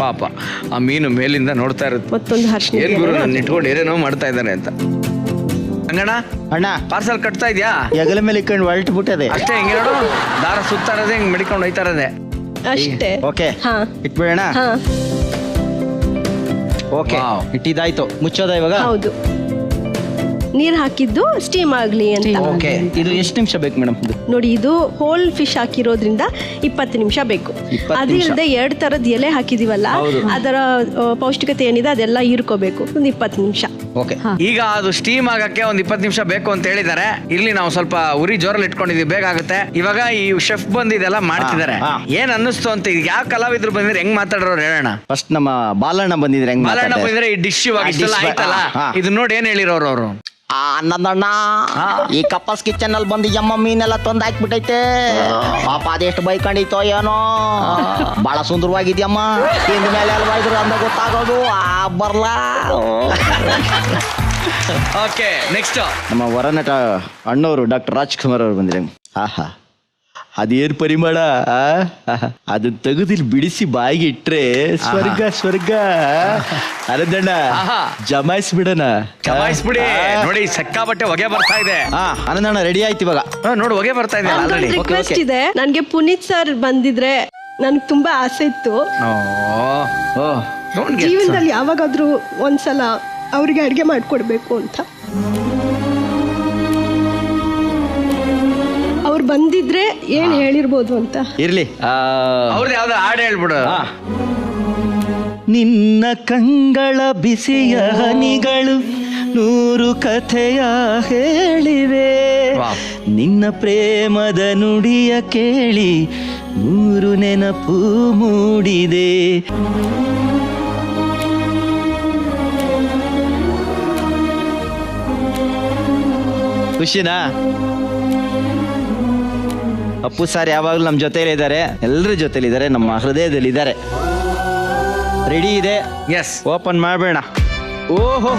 ಪಾಪ ಆ ಮೀನು ಮೇಲಿಂದ ನೋಡ್ತಾ ಇರುತ್ತೆ, ಮತ್ತೊಂದು ಅರಿಶಿಣದ ಏನ್ ಗುರು ಎಲೆ ನನ್ನ ಇಟ್ಕೊಂಡು ಏನೇನೋ ಮಾಡ್ತಾ ಇದ್ದಾನೆ ಅಂತ. ಹಂಗಣ್ಣ ಅಣ್ಣ ಪಾರ್ಸಲ್ ಕಟ್ತಾ ಇದ್ಯಾ? ಹೆಗಲ ಮೇಲೆ ಇಟ್ಕೊಂಡು ಹೊರಟು ಬಿಟ್ಟದೆ ಅಷ್ಟೇ, ಹಿಂಗೆ ನೋಡು ದಾರ ಸುತ್ತಾ ಇರೋದೇ, ಹಿಂಗ್ ಮಡಿಕೊಂಡು ಹೋಯ್ತಾ ಇರೋದೆ. ಅಷ್ಟೇ. ಓಕೆ ಹಾ ಇಟ್ಬಿಡೋಣ. ಹಾ ಓಕೆ Wow. ಇಟ್ಟಿದ್ದಾಯ್ತು. ಮುಚ್ಚೋದ ಇವಾಗ? ಹೌದು. ನೀರ್ ಹಾಕಿದ್ದು ಸ್ಟೀಮ್ ಆಗ್ಲಿ ಅಂತ. ಓಕೆ, ಇದು ಎಷ್ಟು ನಿಮಿಷ ಬೇಕು ಮೇಡಮ್? ನೋಡಿ, ಇದು ಹೋಲ್ ಫಿಶ್ ಹಾಕಿರೋದ್ರಿಂದ 20 ನಿಮಿಷ ಬೇಕು. 20 ಅದು ನಿಮಿಷ. ಇಲ್ಲದೆ 2 ತರದ್ ಎಲೆ ಹಾಕಿದೀವಲ್ಲ, ಅದರ ಪೌಷ್ಟಿಕತೆ ಏನಿದೆ ಅದೆಲ್ಲ ಹೀರ್ಕೋಬೇಕು. ಒಂದು 20 ನಿಮಿಷ. ಓಕೆ, ಈಗ ಅದು ಸ್ಟೀಮ್ ಆಗಕ್ಕೆ ಒಂದ್ 20 ನಿಮಿಷ ಬೇಕು ಅಂತ ಹೇಳಿದ್ದಾರೆ. ಇಲ್ಲಿ ನಾವು ಸ್ವಲ್ಪ ಉರಿ ಜೋರಲ್ಲಿ ಇಟ್ಕೊಂಡಿದೀವಿ, ಬೇಗ ಆಗುತ್ತೆ. ಇವಾಗ ಈ ಶೆಫ್ ಬಂದು ಇದೆಲ್ಲ ಮಾಡ್ತಿದ್ದಾರೆ. ಏನ್ ಅನ್ನಿಸ್ತು ಅಂತ, ಈಗ ಯಾವ ಕಲಾವಿದ್ರು ಬಂದಿದ್ರೆ ಹೆಂಗ್ ಮಾತಾಡೋರು ಹೇಳೋಣ? ಫಸ್ಟ್ ನಮ್ಮ ಬಾಲಣ್ಣ ಬಂದಿದ್ರೆ ಹೆಂಗ್ ಬಾಲಣ್ಣ ಮಾತಾಡ್ತಾರೆ? ಬಂದಿದ್ರೆ ಈ ಡಿಶ್ ಇವಾಗ ಇಷ್ಟೆಲ್ಲ dish ಆಯ್ತಲ್ಲ, ಹಾ. ಇದು ನೋಡಿ ಏನ್ ಹೇಳಿರೋರು ಅವರು? ಅನ್ನದಣ್ಣ, ಈ ಕಪ್ಪಸ್ ಕಿಚನ್ ಅಲ್ಲಿ ಬಂದು ಯಮ್ಮ ಮೀನೆಲ್ಲ ತಂದು ಹಾಕ್ಬಿಟ್ಟೈತೆ. ಪಾಪ ಅದೆಷ್ಟು ಬೈಕೊಂಡಿತ್ತೋ ಏನೋ. ಬಹಳ ಸುಂದರವಾಗಿದ್ಯಮ್ಮ, ತಿಂದ ಮೇಲೆ ಅಲ್ವಾ ಇದ್ರು ಅಂದ ಗೊತ್ತಾಗೋದು. ಬರ್ಲಾ. ಓಕೆ, ನೆಕ್ಸ್ಟ್ ನಮ್ಮ ವರನಟ ಅಣ್ಣವರು ಡಾಕ್ಟರ್ ರಾಜ್ಕುಮಾರ್ ಅವರು ಬಂದಿರ. ಆಹಾ, ಅದೇನ್ ಪರಿಮಳ. ಅದನ್ನ ತೆಗೆದಿಲ್ ಬಿಡಿಸಿ ಬಾಯಿಗೆ ಇಟ್ರೆ ಸ್ವರ್ಗ ಸ್ವರ್ಗ. ಅನಂದಣ್ಣ ಜಮಾಯಿಸ್ಬಿಡಣ. ಜಮಾಯಿಸ್ಬಿಡಿ. ನೋಡಿ ಸಿಕ್ಕಾಪಟ್ಟೆ ಹೊಗೆ ಬರ್ತಾ ಇದೆ. ಅನಂದಣ್ಣ ರೆಡಿ ಆಯ್ತು ಇವಾಗ. ನೋಡು ಹೊಗೆ ಬರ್ತಾ ಇದೆ ಆಲ್ರೆಡಿ. ರಿಕ್ವೆಸ್ಟ್ ಇದೆ, ನನ್ಗೆ ಪುನೀತ್ ಸರ್ ಬಂದಿದ್ರೆ ನನ್ಗೆ ತುಂಬಾ ಆಸೆ ಇತ್ತು. ಜೀವನದಲ್ಲಿ ಯಾವಾಗಾದ್ರೂ ಒಂದ್ಸಲ ಅವ್ರಿಗೆ ಅಡ್ಗೆ ಮಾಡ್ಕೊಡ್ಬೇಕು ಅಂತ. ಅವ್ರು ಬಂದಿದ್ರೆ ಏನ್ ಹೇಳಿರ್ಬೋದು ಅಂತ. ಇರ್ಲಿ, ಅವ್ರದ್ದು ಯಾವ್ದು ಹಾಡು ಹೇಳ್ಬಿಡು. ನಿನ್ನ ಕಂಗಳ ಬಿಸಿಯ ಹನಿಗಳು 100 ಕಥೆಯ ಹೇಳಿವೆ. ನಿನ್ನ ಪ್ರೇಮದ ನುಡಿಯ ಕೇಳಿ 100 ನೆನಪು ಮೂಡಿದೆ. ಖುಷಿನಾ? ಅಪ್ಪು ಸರ್ ಯಾವಾಗಲೂ ನಮ್ಮ ಜೊತೆಲಿ ಇದ್ದಾರೆ, ಎಲ್ಲರ ಜೊತೆಲಿ ಇದ್ದಾರೆ, ನಮ್ಮ ಹೃದಯದಲ್ಲಿ ಇದ್ದಾರೆ. ರೆಡಿ ಇದೆ. ಎಸ್, ಓಪನ್ ಮಾಡಬೇಡ. ಓಹೋ,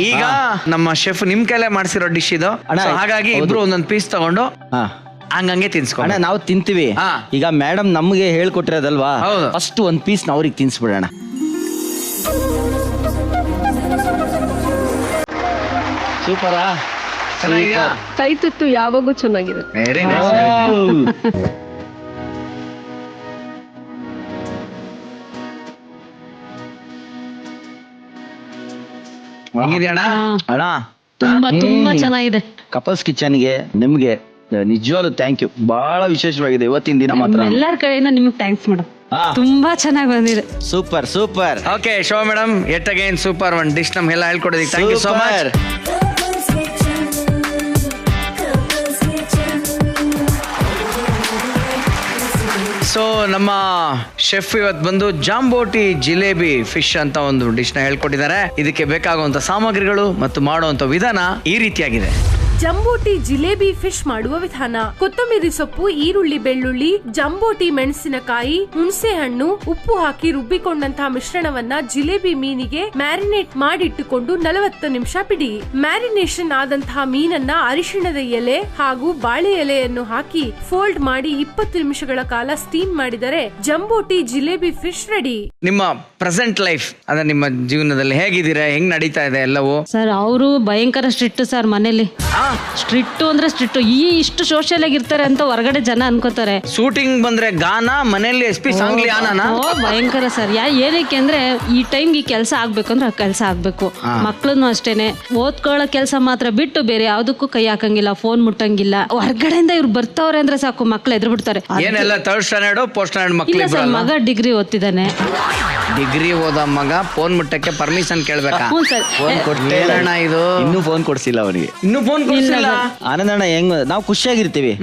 ಈಗ ನಮ್ಮ ಶೆಫ್ ನಿಮ್ ಕೈಲೇ ಮಾಡ್ಸಿರೋ ಡಿಶ್ ಇದು. So ಹಾಗಾಗಿ ಇಬ್ರು ಒಂದೊಂದು ಪೀಸ್ ತಗೊಂಡು ಹಂಗಂಗೆ ತಿನ್ಸ್ಕೊಂಡು ನಾವು ತಿಂತೀವಿ. ಈಗ ಮೇಡಮ್ ನಮ್ಗೆ ಹೇಳ್ಕೊಟ್ಟಿರೋದಲ್ವಾ, ಹೌದು. ಫಸ್ಟ್ ಒಂದ್ ಪೀಸ್ ಅವ್ರಿಗೆ ತಿನ್ಸ್ಬಿಡೋಣ. ಸೂಪರಾ? ಕೈ ತುತ್ತು ಯಾವಾಗೂ ಚೆನ್ನಾಗಿದೆ. Very nice. ಅಣ್ಣ ತುಂಬಾ ಚೆನ್ನಾಗಿದೆ. ಕಪಲ್ಸ್ ಕಿಚನ್ಗೆ ನಿಮ್ಗೆ ನಿಜವಾಗ್ಲೂ ಥ್ಯಾಂಕ್ ಯು. ಬಹಳ ವಿಶೇಷವಾಗಿದೆ ಇವತ್ತಿನ ದಿನ ಮಾತ್ರ. ಎಲ್ಲರ ಕಡೆಯಿಂದ ನಿಮ್ಗೆ ಥ್ಯಾಂಕ್ಸ್ ಮೇಡಮ್, ತುಂಬಾ ಚೆನ್ನಾಗಿ ಬಂದಿದೆ. Super super. Okay, show madam at again super one dish ನಮ್ಗೆಲ್ಲ ಹೇಳ್ಕೊಡೋದಕ್ಕೆ thank you so much. So ನಮ್ಮ ಶೆಫ್ ಇವತ್ತು ಬಂದು ಜಾಂಬೋಟಿ ಜಿಲೇಬಿ ಫಿಶ್ ಅಂತ ಒಂದು ಡಿಶ್ ನ ಹೇಳ್ಕೊಟ್ಟಿದ್ದಾರೆ. ಇದಕ್ಕೆ ಬೇಕಾಗುವಂತ ಸಾಮಗ್ರಿಗಳು ಮತ್ತು ಮಾಡುವಂತ ವಿಧಾನ ಈ ರೀತಿಯಾಗಿದೆ. ಜಂಬೋಟಿ ಜಿಲೇಬಿ ಫಿಶ್ ಮಾಡುವ ವಿಧಾನ: ಕೊತ್ತಂಬರಿ ಸೊಪ್ಪು, ಈರುಳ್ಳಿ, ಬೆಳ್ಳುಳ್ಳಿ, ಜಂಬೋಟಿ ಮೆಣಸಿನಕಾಯಿ, ಹುಣಸೆ ಹಣ್ಣು, ಉಪ್ಪು ಹಾಕಿ ರುಬ್ಬಿಕೊಂಡಂತಹ ಮಿಶ್ರಣವನ್ನ ಜಿಲೇಬಿ ಮೀನಿಗೆ ಮ್ಯಾರಿನೇಟ್ ಮಾಡಿಟ್ಟುಕೊಂಡು 40 ನಿಮಿಷ ಬಿಡಿ. ಮ್ಯಾರಿನೇಷನ್ ಆದಂತಹ ಮೀನನ್ನ ಅರಿಶಿಣದ ಎಲೆ ಹಾಗೂ ಬಾಳೆ ಎಲೆಯನ್ನು ಹಾಕಿ ಫೋಲ್ಡ್ ಮಾಡಿ 20 ನಿಮಿಷಗಳ ಕಾಲ ಸ್ಟೀಮ್ ಮಾಡಿದರೆ ಜಂಬೋಟಿ ಜಿಲೇಬಿ ಫಿಶ್ ರೆಡಿ. ನಿಮ್ಮ ಪ್ರೆಸೆಂಟ್ ಲೈಫ್ ಅಂದ್ರೆ ನಿಮ್ಮ ಜೀವನದಲ್ಲಿ ಹೇಗಿದ್ದೀರಾ, ಹೆಂಗ್ ನಡೀತಾ ಇದೆ ಎಲ್ಲವೂ? ಸರ್ ಅವರು ಭಯಂಕರ ಸ್ಟ್ರಿಕ್ಟ್ ಸರ್ ಮನೇಲಿ. ಸ್ಟ್ರಿಕ್ಟ್ ಅಂದ್ರೆ ಸ್ಟ್ರಿಕ್ಟ್. ಇಷ್ಟು ಸೋಷಿಯಲ್ ಆಗಿರ್ತಾರೆ ಅಂತ ಹೊರಗಡೆ ಜನ ಅನ್ಕೋತಾರೆ. ಶೂಟಿಂಗ್ ಬಂದ್ರೆ ಗಾನ, ಮನೆಯಲ್ಲಿ SP ಸಾಂಗ್ಲಿ ಆನನ. ಭಯಂಕರ ಸರ್. ಏನಕ್ಕೆ ಅಂದ್ರೆ ಈ ಟೈಮ್ಗೆ ಕೆಲಸ ಆಗ್ಬೇಕು ಅಂದ್ರೆ ಕೆಲಸ ಆಗ್ಬೇಕು. ಮಕ್ಳನ್ನು ಅಷ್ಟೇನೆ ಓದ್ಕೊಳ್ಳೋ ಕೆಲಸ ಮಾತ್ರ ಬಿಟ್ಟು ಬೇರೆ ಯಾವ್ದಕ್ಕೂ ಕೈ ಹಾಕಂಗಿಲ್ಲ, ಫೋನ್ ಮುಟ್ಟಂಗಿಲ್ಲ. ಹೊರಗಡೆಯಿಂದ ಇವ್ರು ಬರ್ತಾವ್ರೆ ಅಂದ್ರೆ ಸಾಕು ಮಕ್ಳು ಎದ್ರು ಬಿಡ್ತಾರೆ. ಏನೆಲ್ಲ 3rd ಸ್ಟ್ಯಾಂಡರ್ಡ್ 4th ಸ್ಟ್ಯಾಂಡರ್ಡ್ ಮಕ್ಳು? ಮಗ ಡಿಗ್ರಿ ಓದ್ತಿದ್ದಾನೆ. ಡಿಗ್ರಿ ಓದ ಮಗ ಫೋನ್ ಮುಟ್ಟಕ್ಕೆ ಪರ್ಮಿಷನ್ ಕೇಳ್ಬೇಕಾ? ಹ್ಞೂ ಸರ್. ಫೋನ್ ಕೊಟ್ಟೇ ಏನಣ್ಣ ಇದು? ಇನ್ನೂ ಫೋನ್ ಕೊಡ್ಸಿಲ್ಲ ಅವನಿಗೆ. ಇನ್ನೂ ಫೋನ್ ಕೊಡ್ಸಿಲ್ಲ. ಆನಂದಣ್ಣ ಹೆಂಗ್ ನಾವು ಖುಷಿಯಾಗಿರ್ತೀವಿ.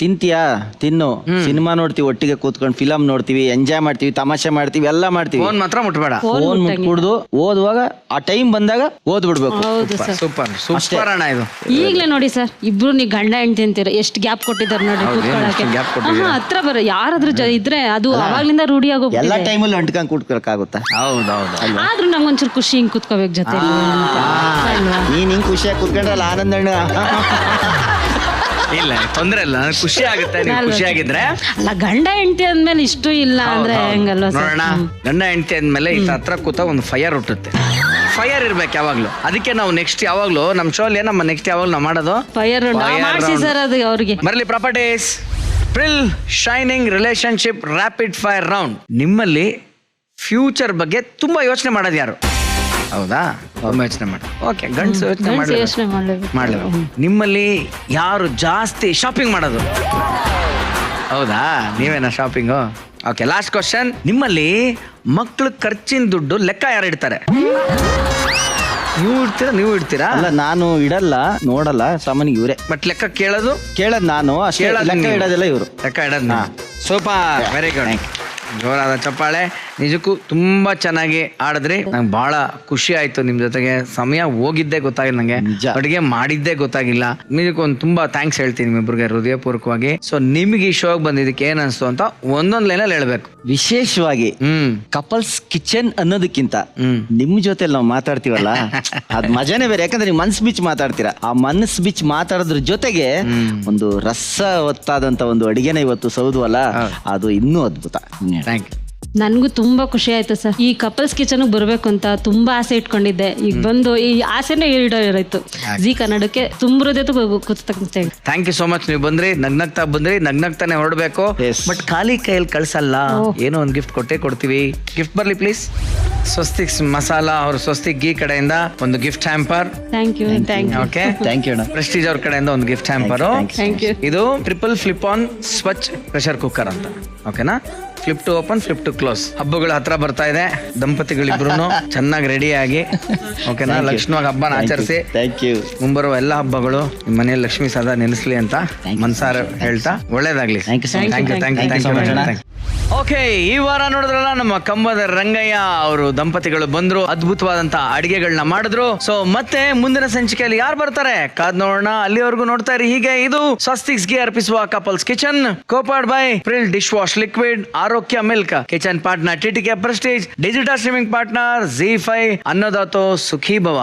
ತಿಂತೀಯಾ ತಿನ್ನು, ಸಿನಿಮಾ ನೋಡ್ತೀವಿ, ಒಟ್ಟಿಗೆ ಕೂತ್ಕೊಂಡು ಫಿಲಮ್ ನೋಡ್ತೀವಿ, ಎಂಜಾಯ್ ಮಾಡ್ತೀವಿ, ತಮಾಷೆ ಮಾಡ್ತೀವಿ, ಎಲ್ಲ ಮಾಡ್ತೀವಿ. ಫೋನ್ ಮಾತ್ರ ಮುಟ್ಬೇಡ. ಫೋನ್ ಮುಟ್ಬಿಡ್ದು ಓದುವಾಗ ಆ ಟೈಮ್ ಬಂದಾಗ ಓದ್ಬಿಡ್ಬೇಕು. ಹೌದು ಸರ್. ಸೂಪರ್ ಸೂಪರ್ ಅಣ್ಣ ಇದು. ಈಗ್ಲೇ ನೋಡಿ ಸರ್, ಇಬ್ರು ನೀವು ಗಂಡ ಹೆಂಡತಿ ಅಂತೀರ, ಎಷ್ಟು ಗ್ಯಾಪ್ ಕೊಟ್ಟಿದ್ದಾರೆ ನೋಡಿ ಕೂತ್ಕೊಳ್ಳಕ್ಕೆ. gap ಕೊಟ್ಟಿದ್ದಾರೆ. ಹತ್ರ ಬರ ಯಾರಾದ್ರೂ ಇದ್ರೆ ಅದು ಅವಾಗ್ಲಿಂದ ರೂಢಿ ಎಲ್ಲ ಆಗೋಗ್ಬಿಟ್ಟಿದೆ. ಟೈಮಲ್ಲಿ ಅಂಟ್ಕೊಂಡ್ ಕೂತ್ಕೊಳಕ್ಕಾಗುತ್ತಾ? ಹೌದೌದು. ಆದ್ರೂ ನಂಗೆ ಒಂಚೂರು ಖುಷಿ ಹಿಂಗ್ ಕೂತ್ಕೋಬೇಕು ಜೊತೆ ಅಲ್ವಾ? ನೀನ್ ಹಿಂಗ್ ಖುಷಿಯಾಗಿ ಕೂತ್ಕೊಂಡ್ರಲ್ಲ ಆನಂದಣ್ಣ. ಇಲ್ಲ ತೊಂದ್ರೆ ಇಲ್ಲ, ನನಗೆ ಖುಷಿ ಆಗುತ್ತೆ ನೀವು ಖುಷಿಯಾಗಿದ್ರೆ. ಅಲ್ಲ ಗಂಡ ಹೆಂಡತಿ ಅಂದ್ಮೇಲೆ ಇಷ್ಟು ಇಲ್ಲ ಅಂದ್ರೆ ಹೆಂಗಲ್ವಾ ಸರ್? ನೋಡೋಣ, ಗಂಡ ಹೆಂಡತಿ ಅಂದ್ಮೇಲೆ ಈ ಹತ್ರ ಕೂತ ಒಂದು ಫೈರ್ ಹುಟ್ಟುತ್ತೆ. ಫೈರ್ ಇರ್ಬೇಕು ಯಾವಾಗ್ಲೂ. ಅದಕ್ಕೆ ನಾವು ನೆಕ್ಸ್ಟ್ ಯಾವಾಗ್ಲೂ ನಮ್ಮ ಶೋ ಅಲ್ಲಿ ನಮ್ಮ ನೆಕ್ಸ್ಟ್ ಯಾವಾಗ್ಲೂ ನಾವು ಮಾಡೋದು ಫೈರ್ ಮಾಡಿಸಿ ಸರ್ ಅದು ಅವ್ರಿಗೆ. ಬರಲಿ properties frill shining relationship rapid fire round. ನಿಮ್ಮಲ್ಲಿ ಫ್ಯೂಚರ್ ಬಗ್ಗೆ ತುಂಬಾ ಯೋಚನೆ ಮಾಡೋದು ಯಾರು? ಹೌದಾ? ತುಂಬಾ ಯೋಚನೆ ಮಾಡಿ. ಓಕೆ, ಗಂಡ್ಸು ಯೋಚನೆ ಯೋಚನೆ ಮಾಡಲೇಬೇಕು. ನಿಮ್ಮಲ್ಲಿ ಯಾರು ಜಾಸ್ತಿ ಶಾಪಿಂಗ್ ಮಾಡೋದು? ಹೌದಾ, ನೀವೇನಾ ಶಾಪಿಂಗು? Okay, last question. ನಿಮ್ಮಲ್ಲಿ ಮಕ್ಳು ಖರ್ಚಿನ ದುಡ್ಡು ಲೆಕ್ಕ ಯಾರು ಇಡ್ತಾರೆ? ನೀವು ಇಡ್ತೀರಾ? ಅಲ್ಲ, ನಾನು ಇಡಲ್ಲ, ನೋಡಲ್ಲ, ಸಾಮಾನ್ಯ ಇವರೇ. ಬಟ್ ಲೆಕ್ಕ ಕೇಳೋದು ನಾನು ಅಷ್ಟೇ, ಲೆಕ್ಕ ಇಡೋದಿಲ್ಲ ಇವರು. ಲೆಕ್ಕ ಇಡೋದು. Super, very good. ಜೋರಾದ ಚಪ್ಪಾಳೆ. ನಿಜಕ್ಕೂ ತುಂಬಾ ಚೆನ್ನಾಗಿ ಆಡಿದ್ರಿ. ನಂಗೆ ಬಹಳ ಖುಷಿ ಆಯ್ತು ನಿಮ್ ಜೊತೆಗೆ. ಸಮಯ ಹೋಗಿದ್ದೇ ಗೊತ್ತಾಗಿಲ್ಲ ನಂಗೆ, ಅಡುಗೆ ಮಾಡಿದ್ದೇ ಗೊತ್ತಾಗಿಲ್ಲ. ನಿಜಕ್ಕೂ ಒಂದು ತುಂಬಾ ಥ್ಯಾಂಕ್ಸ್ ಹೇಳ್ತೀನಿ ನಿಮ್ಮಿಬ್ರಿಗೆ ಹೃದಯಪೂರ್ವಕವಾಗಿ. ಸೊ ನಿಮ್ಗೆ ಈ ಶೋಗೆ ಬಂದಿದ್ದಕ್ಕೆ ಏನ್ ಅನ್ಸ್ತು ಅಂತ ಒಂದೊಂದ್ ಲೈನಲ್ಲಿ ಹೇಳ್ಬೇಕು. ವಿಶೇಷವಾಗಿ ಕಪಲ್ಸ್ ಕಿಚನ್ ಅನ್ನೋದಕ್ಕಿಂತ ನಿಮ್ ಜೊತೆ ನಾವು ಮಾತಾಡ್ತೀವಲ್ಲ, ಅದ್ ಮಜಾನೇ ಬೇರೆ. ಯಾಕಂದ್ರೆ ನೀವು ಮನ್ಸ್ ಬಿಚ್ಚಿ ಮಾತಾಡ್ತೀರಾ. ಆ ಮನಸ್ ಬಿಚ್ಚಿ ಮಾತಾಡೋದ್ರ ಜೊತೆಗೆ ಒಂದು ರಸ ಒತ್ತಾದಂತ ಒಂದು ಅಡಿಗೆನ ಇವತ್ತು ಸೌದುವಲ್ಲ, ಅದು ಇನ್ನೂ ಅದ್ಭುತ. Thank you. ನನ್ಗೂ ತುಂಬಾ ಖುಷಿ ಆಯ್ತು ಸರ್. ಈ ಕಪಲ್ಸ್ ಕಿಚನ್ ಬರ್ಬೇಕು ಅಂತ ತುಂಬಾ ಆಸೆ ಇಟ್ಕೊಂಡಿದ್ದೆ. ಈಗ ಬಂದು ಈ ಆಸೆನೇ ಈಡೇರಾಯ್ತು. ಜಿ ಕನ್ನಡಕ್ಕೆ ತುಂಬ್ರದೇ ಕೂತಂತೆ. Thank you so much. ನೀವು ಬಂದ್ರಿ, ನಗ್ನಗ್ತಾ ಬಂದ್ರಿ, ನಗ್ನಗ್ತಾನೆ ಹೊರಡ್ಬೇಕು. ಬಟ್ ಖಾಲಿ ಕೈಯಲ್ಲಿ ಕಳ್ಸಲ್ಲ, ಏನೋ ಒಂದು ಗಿಫ್ಟ್ ಕೊಟ್ಟೆ ಕೊಡ್ತೀವಿ. ಗಿಫ್ಟ್ ಬರ್ಲಿ ಪ್ಲೀಸ್. ಸ್ವಸ್ತಿಕ್ ಮಸಾಲಾ ಅವ್ರ ಸ್ವಸ್ತಿಕ್ ಗೀ ಕಡೆಯಿಂದ ಒಂದು gift hamper. Thank you. Okay, thank you. Prestige ಅವ್ರ ಕಡೆಯಿಂದ ಒಂದು ಗಿಫ್ಟ್ ಹ್ಯಾಂಪರ್. Thank you. ಇದು triple flip on Svachh pressure cooker ಅಂತ. ಓಕೆನಾ? Flip to open, flip to close. ಹಬ್ಬಗಳು ಹತ್ರ ಬರ್ತಾ ಇದೆ. ದಂಪತಿಗಳಿಬ್ರು ಚೆನ್ನಾಗಿ ರೆಡಿ ಆಗಿ, ಓಕೆನಾ, ಲಕ್ಷ್ಮವಾಗಿ ಹಬ್ಬನ ಆಚರಿಸಿ. Thank you. ಮುಂಬರುವ ಎಲ್ಲ ಹಬ್ಬಗಳು ನಿಮ್ಮ ಮನೆಯಲ್ಲಿ ಲಕ್ಷ್ಮಿ ಸದಾ ನೆನೆಸ್ಲಿ ಅಂತ ಮನ್ಸಾರ ಹೇಳ್ತಾ ಒಳ್ಳೇದಾಗ್ಲಿ. ಓಕೆ, ಈ ವಾರ ನೋಡಿದ್ರಲ್ಲ, ನಮ್ಮ ಕಂಬದ ರಂಗಯ್ಯ ಅವರು ದಂಪತಿಗಳು ಬಂದ್ರು, ಅದ್ಭುತವಾದಂತ ಅಡಿಗೆಗಳನ್ನ ಮಾಡಿದ್ರು. ಸೊ ಮತ್ತೆ ಮುಂದಿನ ಸಂಚಿಕೆಯಲ್ಲಿ ಯಾರು ಬರ್ತಾರೆ ಕಾದ್ ನೋಡೋಣ. ಅಲ್ಲಿವರೆಗೂ ನೋಡ್ತಾ ಇರಿ ಹೀಗೆ. ಇದು ಸ್ವಸ್ತಿಕ್ಸ್ ಗೆ ಅರ್ಪಿಸುವ couples kitchen, copowered by Pril dish wash liquid, Arogya milk, kitchen partner TTK Prestige, digital streaming partner ZEE5, ಅನ್ನದಾತೋ ಸುಖೀ ಭವ.